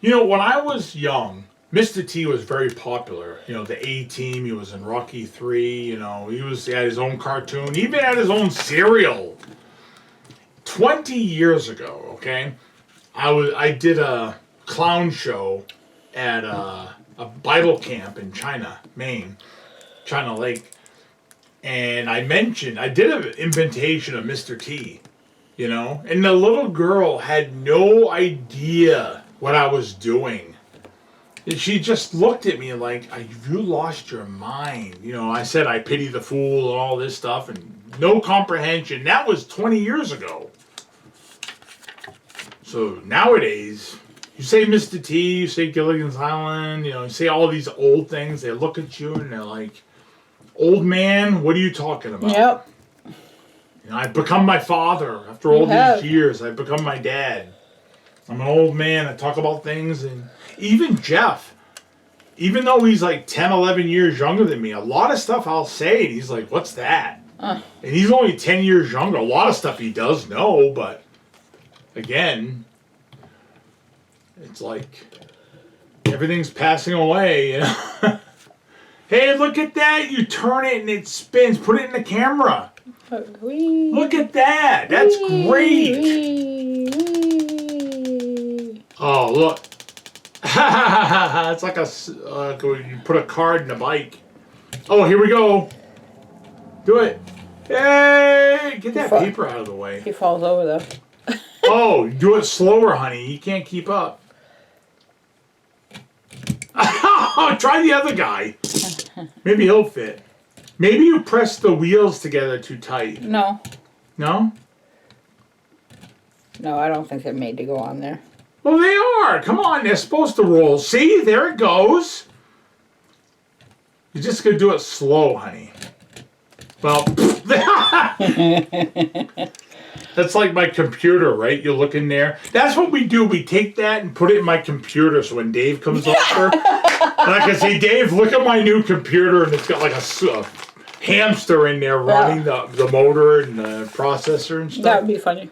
[SPEAKER 2] You know, when I was young, Mr. T was very popular. You know, the A-Team, he was in Rocky 3, you know, he had his own cartoon, he even had his own cereal. 20 years ago, okay, I did a clown show at a Bible camp in China, Maine, China Lake. And I did an invitation of Mr. T, you know, and the little girl had no idea what I was doing. And she just looked at me like, "Have you lost your mind?" You know, I said I pity the fool and all this stuff, and no comprehension. That was 20 years ago. So nowadays, you say Mr. T, you say Gilligan's Island, you know, you say all these old things, they look at you and they're like, "Old man, what are you talking about?"
[SPEAKER 1] Yep.
[SPEAKER 2] You know, I've become my father after all these years. I've become my dad. I'm an old man. I talk about things. And even Jeff, even though he's like 10, 11 years younger than me, a lot of stuff I'll say, and he's like, "What's that?" And he's only 10 years younger. A lot of stuff he does know, but again, it's like everything's passing away, you know? Hey, look at that. You turn it and it spins. Put it in the camera.
[SPEAKER 1] Wee.
[SPEAKER 2] Look at that. That's great.
[SPEAKER 1] Wee.
[SPEAKER 2] Oh, look. It's like you put a card in a bike. Oh, here we go. Do it. Hey, get that paper out of the way.
[SPEAKER 1] He falls over though.
[SPEAKER 2] Oh, do it slower, honey. You can't keep up. Try the other guy. Maybe he'll fit. Maybe you press the wheels together too tight.
[SPEAKER 1] No.
[SPEAKER 2] No?
[SPEAKER 1] No, I don't think they're made to go on there.
[SPEAKER 2] Well, they are. Come on, they're supposed to roll. See, there it goes. You're just going to do it slow, honey. Well, that's like my computer, right? You look in there. That's what we do. We take that and put it in my computer so when Dave comes over, and I can say, "Dave, look at my new computer," and it's got like a hamster in there running the motor and the processor and stuff.
[SPEAKER 1] That would be funny.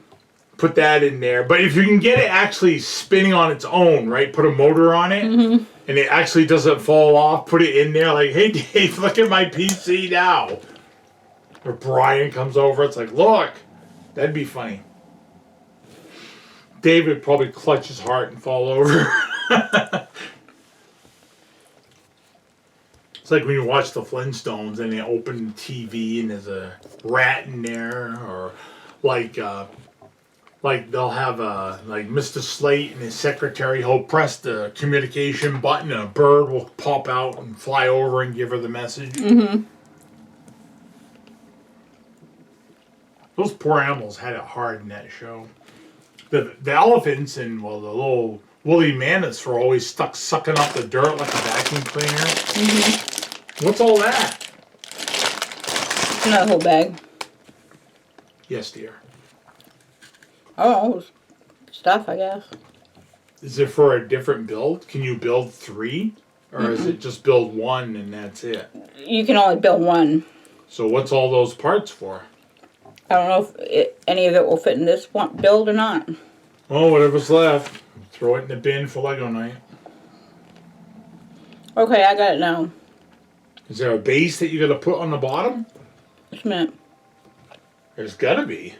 [SPEAKER 2] Put that in there. But if you can get it actually spinning on its own, right? Put a motor on it, and it actually doesn't fall off. Put it in there like, "Hey, Dave, look at my PC now." Or Brian comes over. It's like, "Look." That'd be funny. David would probably clutch his heart and fall over. It's like when you watch the Flintstones and they open the TV and there's a rat in there, or like they'll have like Mr. Slate and his secretary. He'll press the communication button and a bird will pop out and fly over and give her the message.
[SPEAKER 1] Mm-hmm.
[SPEAKER 2] Those poor animals had it hard in that show. The elephants and, well, the little woolly mammoths were always stuck sucking up the dirt like a vacuum cleaner. Mm-hmm. What's all that?
[SPEAKER 1] Not a whole bag.
[SPEAKER 2] Yes, dear.
[SPEAKER 1] Oh, stuff, I guess.
[SPEAKER 2] Is it for a different build? Can you build 3? Or is it just build 1 and that's it?
[SPEAKER 1] You can only build 1.
[SPEAKER 2] So what's all those parts for?
[SPEAKER 1] I don't know if any of it will fit in this build or not.
[SPEAKER 2] Well, whatever's left. Throw it in the bin for Lego night.
[SPEAKER 1] Okay, I got it now.
[SPEAKER 2] Is there a base that you got to put on the bottom?
[SPEAKER 1] Just a minute.
[SPEAKER 2] There's got to be.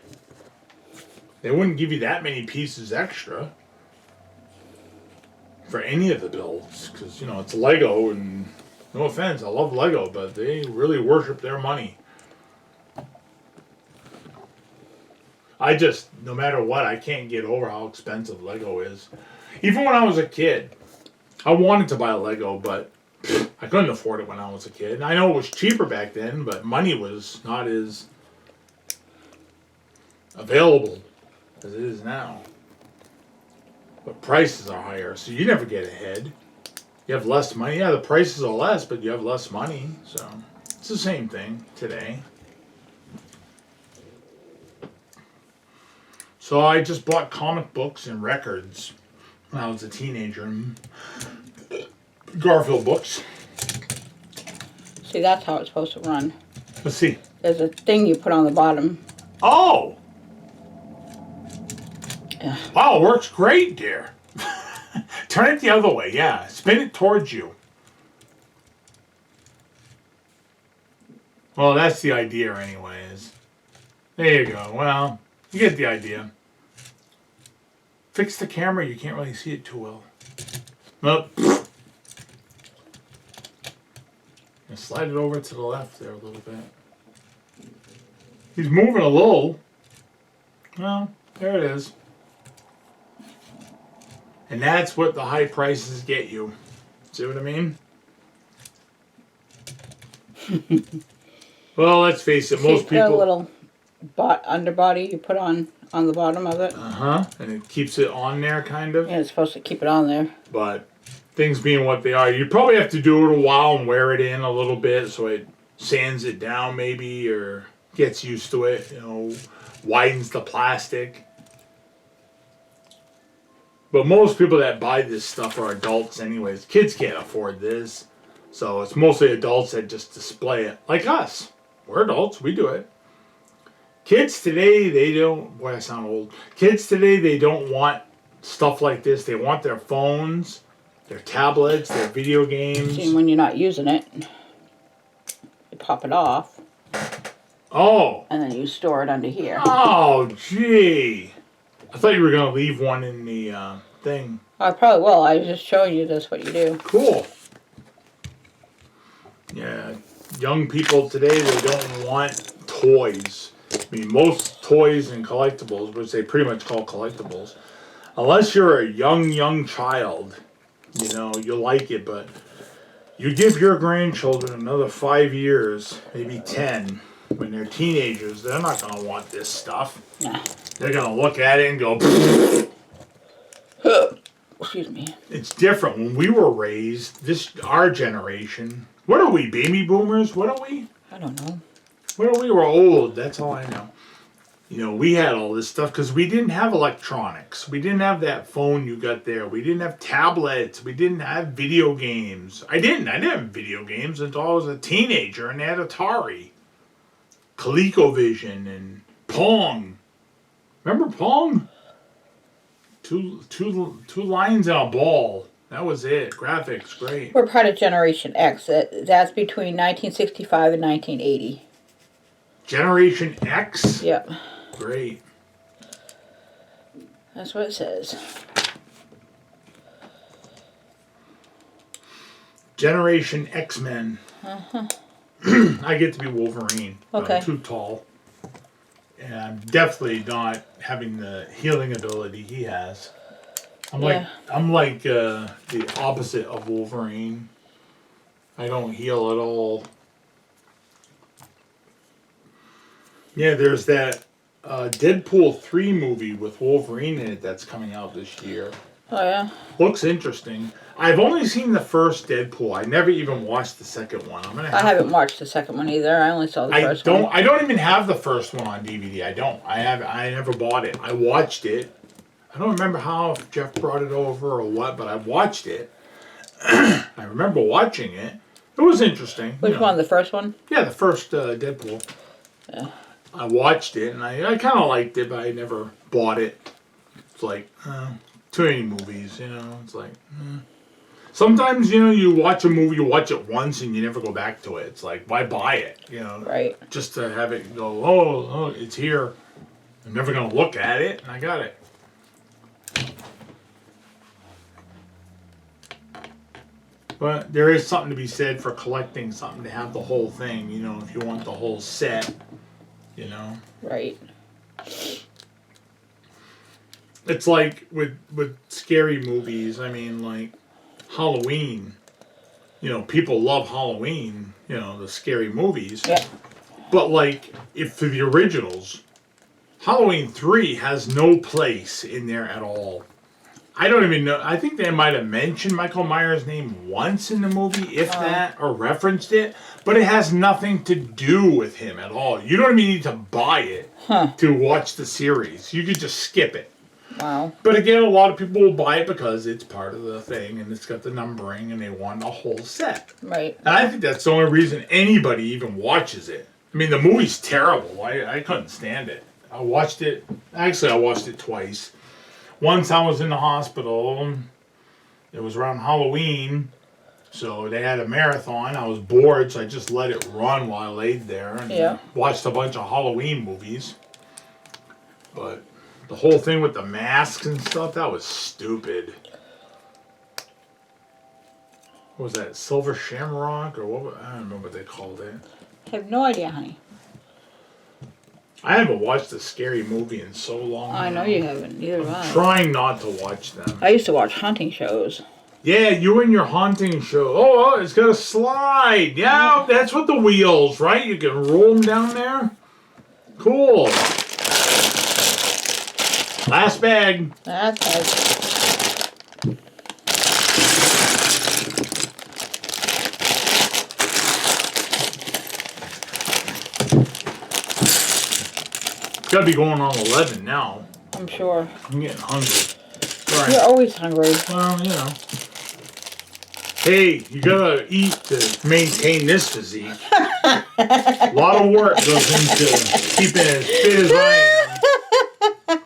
[SPEAKER 2] They wouldn't give you that many pieces extra for any of the builds. Because, you know, it's Lego, and no offense, I love Lego, but they really worship their money. No matter what, I can't get over how expensive Lego is. Even when I was a kid, I wanted to buy a Lego, but I couldn't afford it when I was a kid. And I know it was cheaper back then, but money was not as available as it is now. But prices are higher, so you never get ahead. You have less money. Yeah, the prices are less, but you have less money. So it's the same thing today. So I just bought comic books and records when I was a teenager. Garfield books.
[SPEAKER 1] See, that's how it's supposed to run.
[SPEAKER 2] Let's see.
[SPEAKER 1] There's a thing you put on the bottom.
[SPEAKER 2] Oh!
[SPEAKER 1] Yeah.
[SPEAKER 2] Wow, it works great, dear. Turn it the other way, yeah. Spin it towards you. Well, that's the idea anyways. There you go. Well, you get the idea. Fix the camera, you can't really see it too well. Nope. Slide it over to the left there a little bit. He's moving a little. Well, there it is. And that's what the high prices get you. See what I mean? Well, let's face it, most
[SPEAKER 1] See, the
[SPEAKER 2] people...
[SPEAKER 1] little underbody you put on the bottom of it.
[SPEAKER 2] Uh-huh. And it keeps it on there, kind of.
[SPEAKER 1] Yeah, it's supposed to keep it on there.
[SPEAKER 2] But things being what they are, you probably have to do it a while and wear it in a little bit so it sands it down maybe, or gets used to it, you know, widens the plastic. But most people that buy this stuff are adults anyways. Kids can't afford this. So it's mostly adults that just display it. Like us. We're adults. We do it. Kids today, they don't... Boy, I sound old. Kids today, they don't want stuff like this. They want their phones, their tablets, their video games.
[SPEAKER 1] See, when you're not using it, you pop it off.
[SPEAKER 2] Oh.
[SPEAKER 1] And then you store it under here.
[SPEAKER 2] Oh, gee. I thought you were going to leave one in the thing.
[SPEAKER 1] I probably will. I was just showing you this, what you do.
[SPEAKER 2] Cool. Yeah. Young people today, they don't want toys. I mean, most toys and collectibles, which they pretty much call collectibles, unless you're a young child, you know, you like it, but you give your grandchildren another 5 years, maybe 10, when they're teenagers, they're not going to want this stuff.
[SPEAKER 1] Nah.
[SPEAKER 2] They're going to look at it and go,
[SPEAKER 1] excuse me.
[SPEAKER 2] It's different. When we were raised, our generation, what are we, baby boomers? What are we?
[SPEAKER 1] I don't know.
[SPEAKER 2] When we were old, that's all I know. You know, we had all this stuff because we didn't have electronics. We didn't have that phone you got there. We didn't have tablets. We didn't have video games. I didn't have video games until I was a teenager and they had Atari. ColecoVision and Pong. Remember Pong? Two lines and a ball. That was it. Graphics, great.
[SPEAKER 1] We're part of Generation X. That's between 1965 and 1980.
[SPEAKER 2] Generation X?
[SPEAKER 1] Yep.
[SPEAKER 2] Great.
[SPEAKER 1] That's what it says.
[SPEAKER 2] Generation X-Men. Uh-huh. I get to be Wolverine.
[SPEAKER 1] Okay.
[SPEAKER 2] I'm too tall. And I'm definitely not having the healing ability he has. I'm like the opposite of Wolverine. I don't heal at all. Yeah, there's that Deadpool 3 movie with Wolverine in it that's coming out this year.
[SPEAKER 1] Oh, yeah?
[SPEAKER 2] Looks interesting. I've only seen the first Deadpool. I never even watched the second one.
[SPEAKER 1] I haven't watched the second one either. I only saw the first one.
[SPEAKER 2] I don't even have the first one on DVD. I don't. I never bought it. I watched it. I don't remember how, if Jeff brought it over or what, but I watched it. I remember watching it. It was interesting.
[SPEAKER 1] Which one? The first one?
[SPEAKER 2] Yeah, the first Deadpool.
[SPEAKER 1] Yeah.
[SPEAKER 2] I watched it, and I kind of liked it, but I never bought it. It's like, too many movies, you know? It's like, Sometimes, you know, you watch a movie, you watch it once, and you never go back to it. It's like, why buy it, you know?
[SPEAKER 1] Right.
[SPEAKER 2] Just to have it go, oh, it's here. I'm never going to look at it, and I got it. But there is something to be said for collecting something, to have the whole thing, you know, if you want the whole set, you know.
[SPEAKER 1] Right.
[SPEAKER 2] It's like with scary movies, I mean, like Halloween. You know, people love Halloween, you know, the scary movies.
[SPEAKER 1] Yeah.
[SPEAKER 2] But like, if for the originals, Halloween 3 has no place in there at all. I don't even know. I think they might have mentioned Michael Myers' name once in the movie, if that, or referenced it. But it has nothing to do with him at all. You don't even need to buy it to watch the series. You could just skip it.
[SPEAKER 1] Wow.
[SPEAKER 2] But again, a lot of people will buy it because it's part of the thing and it's got the numbering and they want a whole set.
[SPEAKER 1] Right.
[SPEAKER 2] And I think that's the only reason anybody even watches it. I mean, the movie's terrible. I couldn't stand it. I watched it. Actually, I watched it twice. Once I was in the hospital. It was around Halloween. So they had a marathon. I was bored, so I just let it run while I laid there and watched a bunch of Halloween movies. But the whole thing with the masks and stuff, that was stupid. What was that? Silver Shamrock? Or what? I don't remember what they called it.
[SPEAKER 1] I have no idea, honey.
[SPEAKER 2] I haven't watched a scary movie in so long.
[SPEAKER 1] I know you haven't. Neither have I.
[SPEAKER 2] Trying not to watch them.
[SPEAKER 1] I used to watch hunting shows.
[SPEAKER 2] Yeah, you and your haunting show. Oh, it's got a slide. Yeah, that's what the wheels, right? You can roll them down there. Cool. Last bag.
[SPEAKER 1] That's nice.
[SPEAKER 2] It's got to be going on 11 now.
[SPEAKER 1] I'm sure.
[SPEAKER 2] I'm getting hungry. Sorry.
[SPEAKER 1] You're always hungry.
[SPEAKER 2] Well, you know. Hey, you gotta eat to maintain this physique. A lot of work goes into keeping as fit as I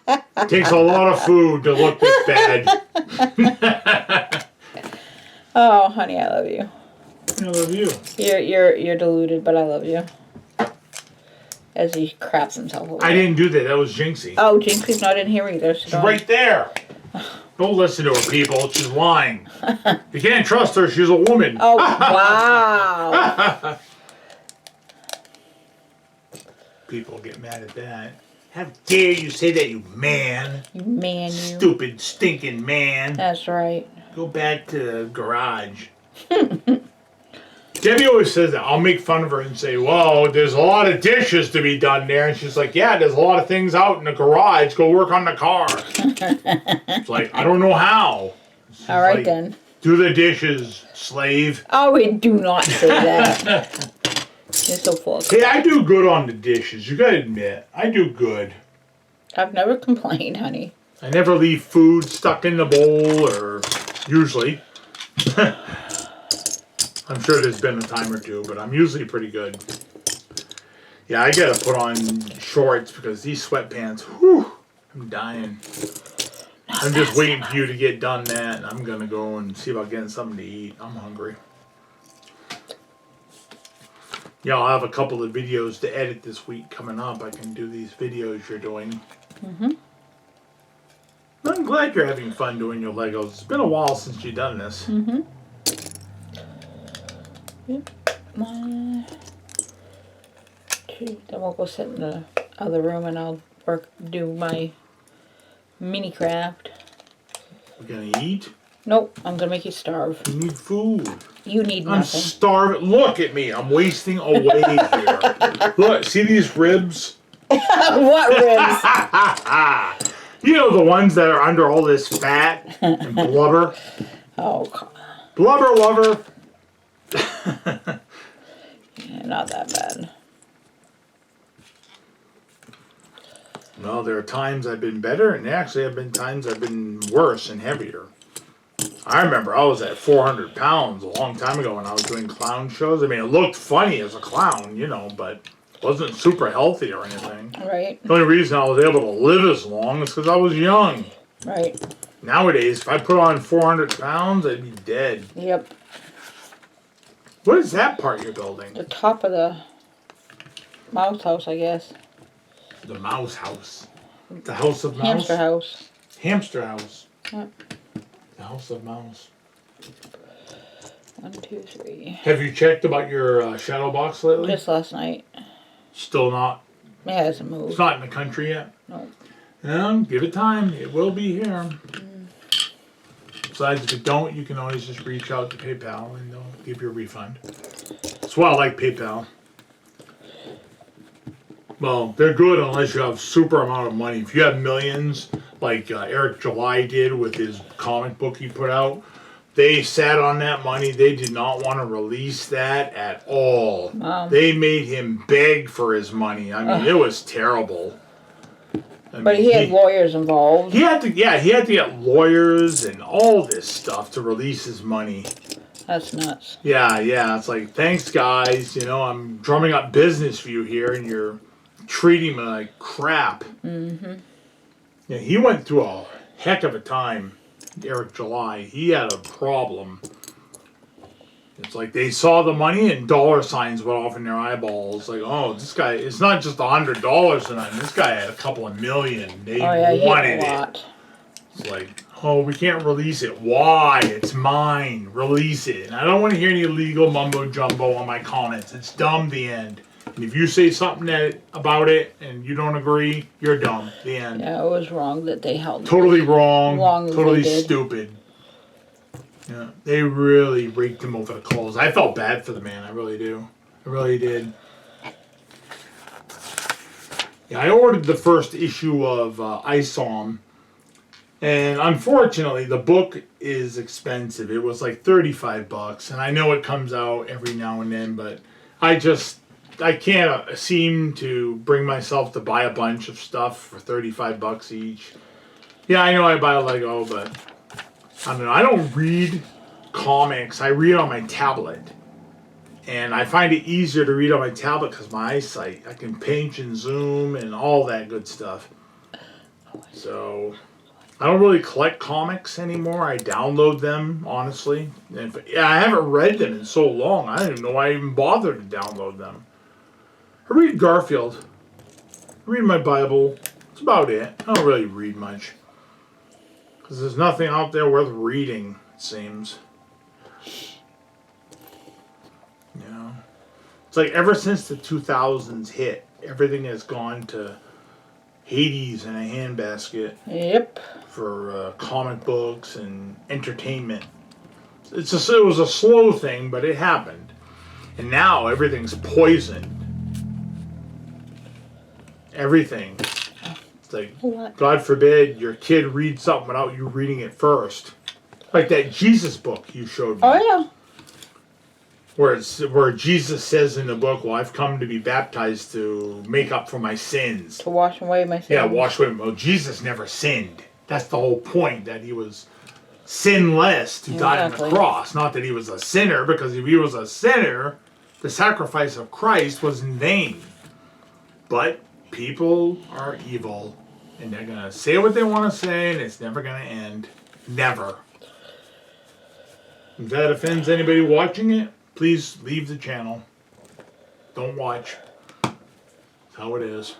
[SPEAKER 2] am. It takes a lot of food to look this bad.
[SPEAKER 1] Oh, honey, I love you.
[SPEAKER 2] I love you.
[SPEAKER 1] You're deluded, but I love you. As he craps himself over.
[SPEAKER 2] I didn't do that. That was Jinxie.
[SPEAKER 1] Oh, Jinxie's not in here either. So
[SPEAKER 2] She's right there. Don't listen to her, people. She's lying. You can't trust her. She's a woman.
[SPEAKER 1] Oh, wow.
[SPEAKER 2] People get mad at that. How dare you say that, you man?
[SPEAKER 1] You man, you.
[SPEAKER 2] Stupid, stinking man.
[SPEAKER 1] That's right.
[SPEAKER 2] Go back to the garage. Debbie always says that. I'll make fun of her and say, whoa, there's a lot of dishes to be done there. And she's like, yeah, there's a lot of things out in the garage. Go work on the car. It's like, I don't know how. She's
[SPEAKER 1] All right,
[SPEAKER 2] like,
[SPEAKER 1] then.
[SPEAKER 2] Do the dishes, slave.
[SPEAKER 1] Oh, we do not say that. You're so full of
[SPEAKER 2] Hey, I do good on the dishes. You gotta admit, I do good.
[SPEAKER 1] I've never complained, honey.
[SPEAKER 2] I never leave food stuck in the bowl, or usually. I'm sure there's been a time or two, but I'm usually pretty good. Yeah, I gotta put on shorts because these sweatpants, whew, I'm dying. I'm just waiting for you to get done that, and I'm gonna go and see about getting something to eat. I'm hungry. Yeah, I'll have a couple of videos to edit this week coming up. I can do these videos you're doing. I'm glad you're having fun doing your Legos. It's been a while since you've done this.
[SPEAKER 1] Yep. 1, 2. Then we'll go sit in the other room and I'll do my mini craft.
[SPEAKER 2] We're gonna eat?
[SPEAKER 1] Nope, I'm gonna make you starve.
[SPEAKER 2] You need food.
[SPEAKER 1] You need
[SPEAKER 2] I'm
[SPEAKER 1] nothing.
[SPEAKER 2] starving. Look at me. I'm wasting away here. Look, see these ribs?
[SPEAKER 1] What ribs?
[SPEAKER 2] You know, the ones that are under all this fat and blubber?
[SPEAKER 1] Oh, God.
[SPEAKER 2] Blubber lover.
[SPEAKER 1] Yeah, not that bad.
[SPEAKER 2] Well, there are times I've been better, and actually have been times I've been worse and heavier. I remember I was at 400 pounds a long time ago when I was doing clown shows. I mean, it looked funny as a clown, you know, but wasn't super healthy or anything.
[SPEAKER 1] Right.
[SPEAKER 2] The only reason I was able to live as long is because I was young.
[SPEAKER 1] Right.
[SPEAKER 2] Nowadays, if I put on 400 pounds, I'd be dead.
[SPEAKER 1] Yep.
[SPEAKER 2] What is that part you're building?
[SPEAKER 1] The top of the mouse house, I guess.
[SPEAKER 2] The mouse house. The house of mouse?
[SPEAKER 1] Hamster house.
[SPEAKER 2] Hamster house.
[SPEAKER 1] Yep.
[SPEAKER 2] The house of mouse.
[SPEAKER 1] 1, 2, 3.
[SPEAKER 2] Have you checked about your shadow box lately?
[SPEAKER 1] Just last night.
[SPEAKER 2] Still not?
[SPEAKER 1] It hasn't moved.
[SPEAKER 2] It's not in the country yet?
[SPEAKER 1] No.
[SPEAKER 2] Give it time. It will be here. Besides, if you don't, you can always just reach out to PayPal and they'll give you a refund. That's why I like PayPal. Well, they're good unless you have super amount of money. If you have millions, like Eric July did with his comic book he put out. They sat on that money. They did not want to release that at all. They made him beg for his money. I mean, it was terrible.
[SPEAKER 1] But he had lawyers involved.
[SPEAKER 2] He had to get lawyers and all this stuff to release his money.
[SPEAKER 1] That's nuts.
[SPEAKER 2] Yeah. It's like, thanks, guys. You know, I'm drumming up business for you here, and you're treating me like crap. Mm-hmm. Yeah, he went through a heck of a time, Eric July. He had a problem. It's like they saw the money and dollar signs went off in their eyeballs. Like, oh, this guy, it's not just $100 tonight. This guy had a couple of million. They wanted it. It's like, oh, we can't release it. Why? It's mine. Release it. And I don't want to hear any illegal mumbo jumbo on my comments. It's dumb, the end. And if you say something about it and you don't agree, you're dumb, the end.
[SPEAKER 1] Yeah, it was wrong that they held
[SPEAKER 2] Totally wrong. Totally stupid. Yeah, they really raked him over the coals. I felt bad for the man. I really do. I really did. Yeah, I ordered the first issue of ISOM, and unfortunately, the book is expensive. It was like $35, and I know it comes out every now and then, but I can't seem to bring myself to buy a bunch of stuff for $35 each. Yeah, I know I buy a Lego, but I don't know. I don't read comics. I read on my tablet. And I find it easier to read on my tablet because my eyesight. I can pinch and zoom and all that good stuff. So I don't really collect comics anymore. I download them, honestly. And I haven't read them in so long. I didn't know I even bothered to download them. I read Garfield. I read my Bible. That's about it. I don't really read much. Because there's nothing out there worth reading, it seems. You know? It's like ever since the 2000s hit, everything has gone to Hades in a handbasket.
[SPEAKER 1] Yep.
[SPEAKER 2] For comic books and entertainment. It was a slow thing, but it happened. And now everything's poisoned. Everything. Like, God forbid your kid reads something without you reading it first. Like that Jesus book you showed me.
[SPEAKER 1] Oh, yeah.
[SPEAKER 2] Where Jesus says in the book, well, I've come to be baptized to make up for my sins.
[SPEAKER 1] To wash away my sins.
[SPEAKER 2] Yeah, wash away. Well, Jesus never sinned. That's the whole point, that he was sinless to die on the cross. Not that he was a sinner, because if he was a sinner, the sacrifice of Christ was in vain. But people are evil. And they're going to say what they want to say, and it's never going to end. Never. If that offends anybody watching it, please leave the channel. Don't watch. That's how it is.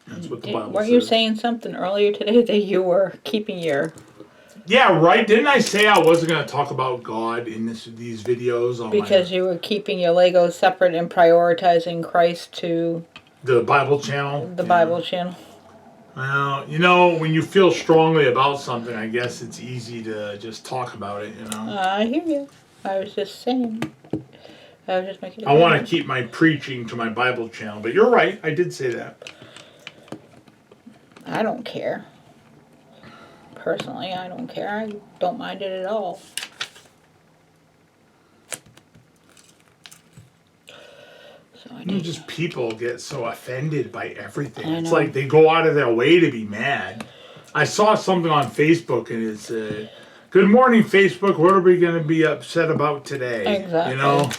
[SPEAKER 2] That's what the Bible says.
[SPEAKER 1] Weren't you saying something earlier today that you were keeping your...
[SPEAKER 2] Yeah, right. Didn't I say I wasn't going to talk about God in these videos?
[SPEAKER 1] Because you were keeping your Legos separate and prioritizing Christ to...
[SPEAKER 2] The Bible channel?
[SPEAKER 1] The Bible channel.
[SPEAKER 2] Well, you know, when you feel strongly about something, I guess it's easy to just talk about it, you know?
[SPEAKER 1] I hear you. I was just saying. I was just making
[SPEAKER 2] I want to keep my preaching to my Bible channel, but you're right. I did say that.
[SPEAKER 1] I don't care. Personally, I don't care. I don't mind it at all.
[SPEAKER 2] Just people get so offended by everything. It's like they go out of their way to be mad. I saw something on Facebook and it said, "Good morning, Facebook. What are we going to be upset about today?"
[SPEAKER 1] Exactly.
[SPEAKER 2] You know,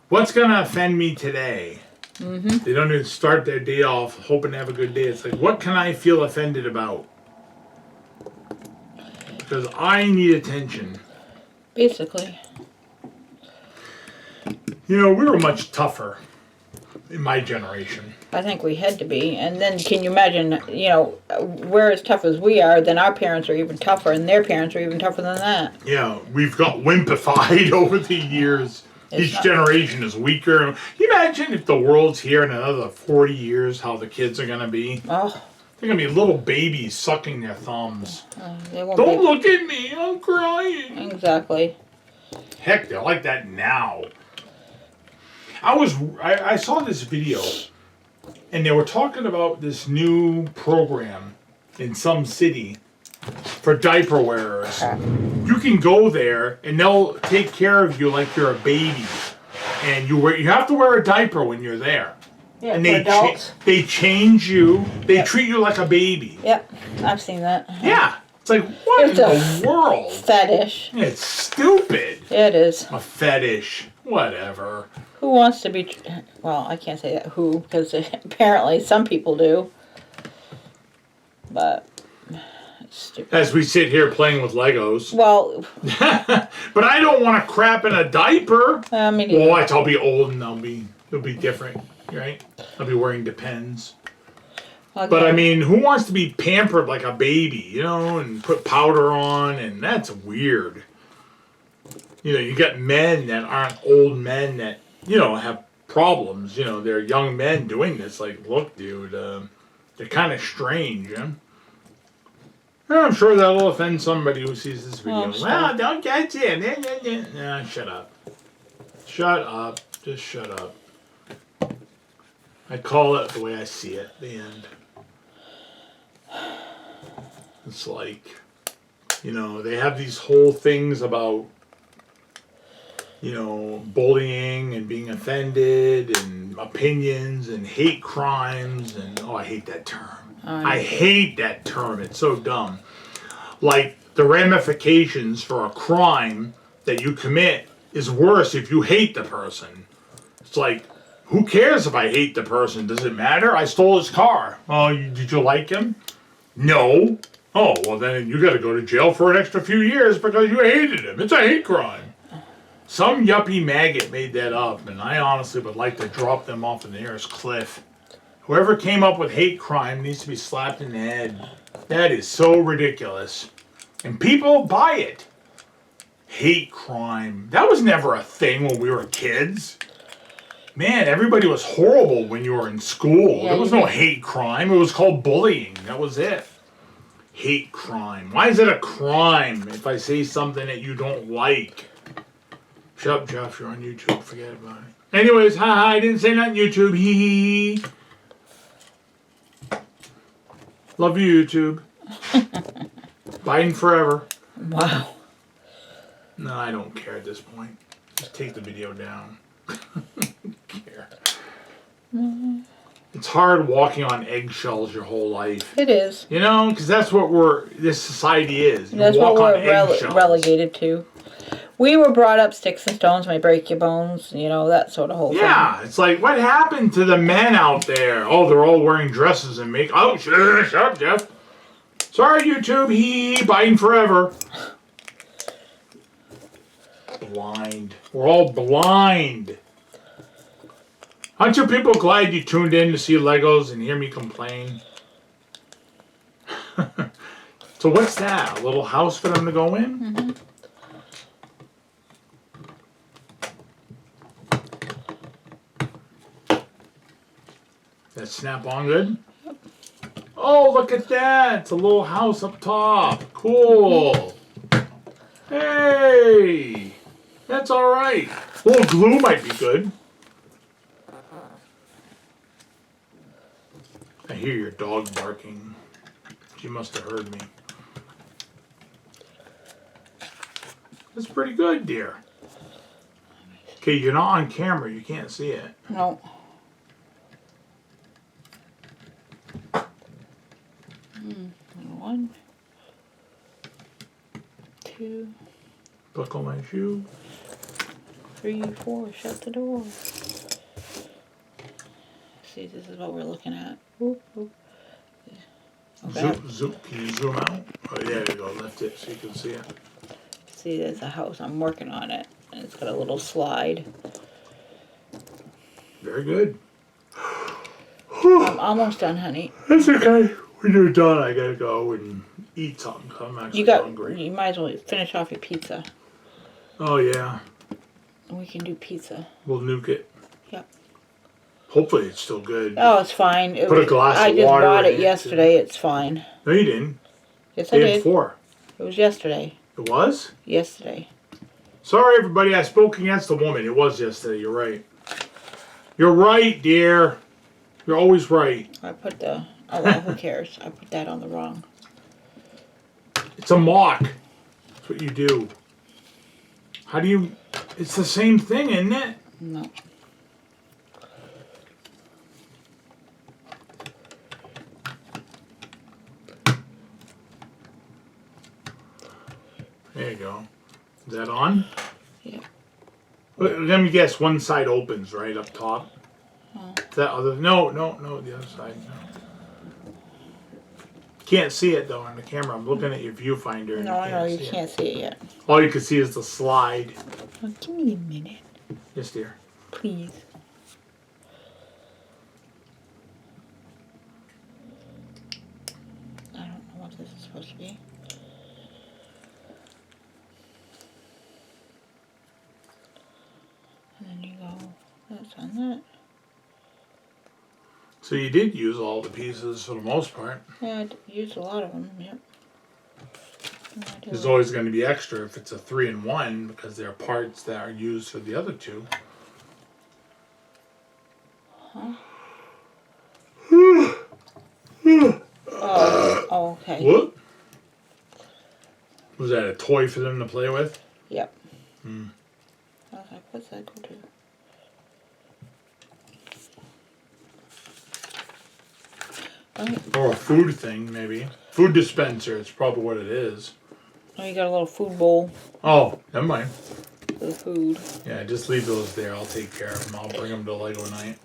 [SPEAKER 2] what's going to offend me today?
[SPEAKER 1] Mm-hmm.
[SPEAKER 2] They don't even start their day off hoping to have a good day. It's like, what can I feel offended about? Because I need attention.
[SPEAKER 1] Basically.
[SPEAKER 2] You know, we were much tougher in my generation.
[SPEAKER 1] I think we had to be. And then can you imagine, you know, we're as tough as we are, then our parents are even tougher, and their parents are even tougher than that.
[SPEAKER 2] Yeah, we've got wimpified over the years. Each generation is weaker. Can you imagine if the world's here in another 40 years, how the kids are going to be?
[SPEAKER 1] Oh.
[SPEAKER 2] They're going to be little babies sucking their thumbs.
[SPEAKER 1] Don't
[SPEAKER 2] look at me, I'm crying.
[SPEAKER 1] Exactly.
[SPEAKER 2] Heck, they're like that now. I saw this video and they were talking about this new program in some city for diaper wearers. You can go there and they'll take care of you like you're a baby, and you have to wear a diaper when you're there.
[SPEAKER 1] Yeah,
[SPEAKER 2] And
[SPEAKER 1] for
[SPEAKER 2] they
[SPEAKER 1] adults.
[SPEAKER 2] they change you. They treat you like a baby.
[SPEAKER 1] Yep, I've seen that.
[SPEAKER 2] Yeah, it's like what
[SPEAKER 1] It's
[SPEAKER 2] in
[SPEAKER 1] a
[SPEAKER 2] the world?
[SPEAKER 1] Fetish.
[SPEAKER 2] It's stupid.
[SPEAKER 1] It is.
[SPEAKER 2] A fetish, whatever.
[SPEAKER 1] Who wants to be? Well, I can't say that who, because apparently some people do. But it's stupid.
[SPEAKER 2] As we sit here playing with Legos.
[SPEAKER 1] Well,
[SPEAKER 2] But I don't want to crap in a diaper.
[SPEAKER 1] I mean,
[SPEAKER 2] Well, I'll be old and it'll be different, right? I'll be wearing Depends.
[SPEAKER 1] okay.
[SPEAKER 2] But I mean, who wants to be pampered like a baby, you know, and put powder on, and that's weird. You know, you got men that aren't old men that, you know, have problems. You know, they're young men doing this. Like, look, dude, they're kind of strange, yeah? I'm sure that'll offend somebody who sees this video.
[SPEAKER 1] Oh,
[SPEAKER 2] Well, don't get it. Nah, shut up. Shut up. Just shut up. I call it the way I see it, the end. It's like, you know, they have these whole things about, you know, bullying and being offended and opinions and hate crimes and, oh, I hate that term. I hate that term. It's so dumb. Like, the ramifications for a crime that you commit is worse if you hate the person. It's like, who cares if I hate the person? Does it matter? I stole his car. Oh, did you like him? No. Oh, well then you got to go to jail for an extra few years because you hated him. It's a hate crime. Some yuppie maggot made that up, and I honestly would like to drop them off the nearest cliff. Whoever came up with hate crime needs to be slapped in the head. That is so ridiculous. And people buy it. Hate crime. That was never a thing when we were kids. Man, everybody was horrible when you were in school.
[SPEAKER 1] Yeah,
[SPEAKER 2] there was no hate crime. It was called bullying. That was it. Hate crime. Why is it a crime if I say something that you don't like? Shut up, Jeff. You're on YouTube. Forget about it. Anyways, haha, I didn't say that on YouTube. Hee hee. Love you, YouTube. Biden forever.
[SPEAKER 1] wow.
[SPEAKER 2] No, I don't care at this point. Just take the video down. Care. It's hard walking on eggshells your whole life.
[SPEAKER 1] It is.
[SPEAKER 2] You know, because that's what this society is. You
[SPEAKER 1] That's what
[SPEAKER 2] walk on
[SPEAKER 1] we're
[SPEAKER 2] eggshells.
[SPEAKER 1] relegated to. We were brought up sticks and stones may break your bones, you know, that sort of whole thing.
[SPEAKER 2] Yeah, it's like, what happened to the men out there? Oh, they're all wearing dresses and make. Oh, shut up, Jeff. Sorry, YouTube. Biden forever. Blind. We're all blind. Aren't you people glad you tuned in to see Legos and hear me complain? So what's that? A little house for them to go in?
[SPEAKER 1] Mm-hmm.
[SPEAKER 2] That snap on good? Oh, look at that. It's a little house up top. Cool. Hey. That's all right. A little glue might be good. I hear your dog barking. She must have heard me. That's pretty good, dear. Okay, you're not on camera. You can't see it.
[SPEAKER 1] No. One, two,
[SPEAKER 2] Buckle my shoe.
[SPEAKER 1] 3, 4. Shut the door. See, this is what we're looking at. Oop, oop. Okay.
[SPEAKER 2] Zoom. Can you zoom out? Oh, yeah, there you go. Lift it so you can see it.
[SPEAKER 1] See, there's a house. I'm working on it. And it's got a little slide.
[SPEAKER 2] Very good.
[SPEAKER 1] I'm almost done, honey.
[SPEAKER 2] That's okay. When you're done, I gotta go and eat something. 'Cause I'm actually hungry.
[SPEAKER 1] You might as well finish off your pizza.
[SPEAKER 2] Oh, yeah.
[SPEAKER 1] We can do pizza.
[SPEAKER 2] We'll nuke it.
[SPEAKER 1] Yep.
[SPEAKER 2] Hopefully it's still good.
[SPEAKER 1] Oh, it's fine.
[SPEAKER 2] Put a glass
[SPEAKER 1] I
[SPEAKER 2] of
[SPEAKER 1] just
[SPEAKER 2] water
[SPEAKER 1] bought
[SPEAKER 2] in
[SPEAKER 1] it
[SPEAKER 2] it,
[SPEAKER 1] yesterday. It's fine.
[SPEAKER 2] No, you didn't.
[SPEAKER 1] Yes, I
[SPEAKER 2] Day
[SPEAKER 1] did.
[SPEAKER 2] before.
[SPEAKER 1] It was yesterday.
[SPEAKER 2] It was?
[SPEAKER 1] Yesterday.
[SPEAKER 2] Sorry, everybody. I spoke against the woman. It was yesterday. You're right. You're right, dear. You're always right.
[SPEAKER 1] I put the, oh well, who cares? I put that on the wrong.
[SPEAKER 2] It's a mock. That's what you do. How do you... It's the same thing, isn't it?
[SPEAKER 1] No.
[SPEAKER 2] There you go. Is that on?
[SPEAKER 1] Yeah.
[SPEAKER 2] Let me guess, one side opens right up top.
[SPEAKER 1] Oh.
[SPEAKER 2] That other... No, the other side. No. Can't see it though on the camera. I'm looking at your viewfinder.
[SPEAKER 1] No, I know you can't see it yet.
[SPEAKER 2] All you can see is the slide.
[SPEAKER 1] Oh, give me a minute.
[SPEAKER 2] Yes, dear.
[SPEAKER 1] Please. I don't know what this is supposed to be. And then you go, that's on that.
[SPEAKER 2] So you did use all the pieces for the most part.
[SPEAKER 1] Yeah, I used a lot of them, yep.
[SPEAKER 2] There's always going to be extra if it's a 3-in-1 because there are parts that are used for the other two.
[SPEAKER 1] Huh? Oh, okay.
[SPEAKER 2] What? Was that a toy for them to play with?
[SPEAKER 1] Yep.
[SPEAKER 2] Hmm.
[SPEAKER 1] I was like, what's that go to?
[SPEAKER 2] Or a food thing, maybe. Food dispenser, it's probably what it is.
[SPEAKER 1] Oh, you got a little food bowl
[SPEAKER 2] Oh, never mind.
[SPEAKER 1] for the food.
[SPEAKER 2] Yeah, just leave those there. I'll take care of them. I'll bring them to Lego night.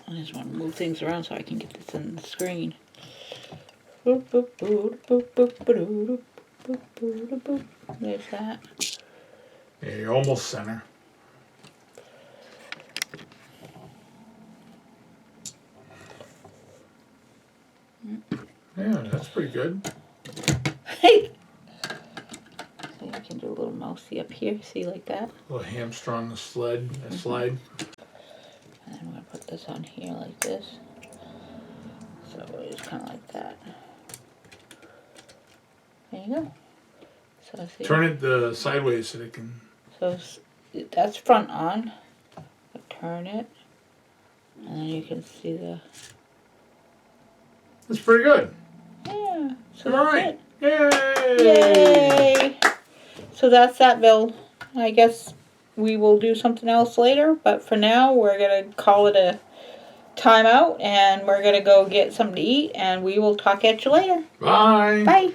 [SPEAKER 1] I just want to move things around so I can get this in the screen. There's that.
[SPEAKER 2] Yeah, you're almost center. Yeah, that's pretty good.
[SPEAKER 1] Hey! So I can do a little mousey up here, see, like that.
[SPEAKER 2] A little hamster on the sled, slide.
[SPEAKER 1] And I'm going to put this on here like this. So it's kind of like that. There you go. So see.
[SPEAKER 2] Turn it sideways so they can...
[SPEAKER 1] So that's front on. Turn it. And then you can see the...
[SPEAKER 2] That's pretty good.
[SPEAKER 1] Yeah. So
[SPEAKER 2] All
[SPEAKER 1] that's
[SPEAKER 2] right.
[SPEAKER 1] it.
[SPEAKER 2] Yay!
[SPEAKER 1] Yay! So that's that build. I guess we will do something else later, but for now we're going to call it a timeout and we're going to go get something to eat and we will talk at you later.
[SPEAKER 2] Bye.
[SPEAKER 1] Bye.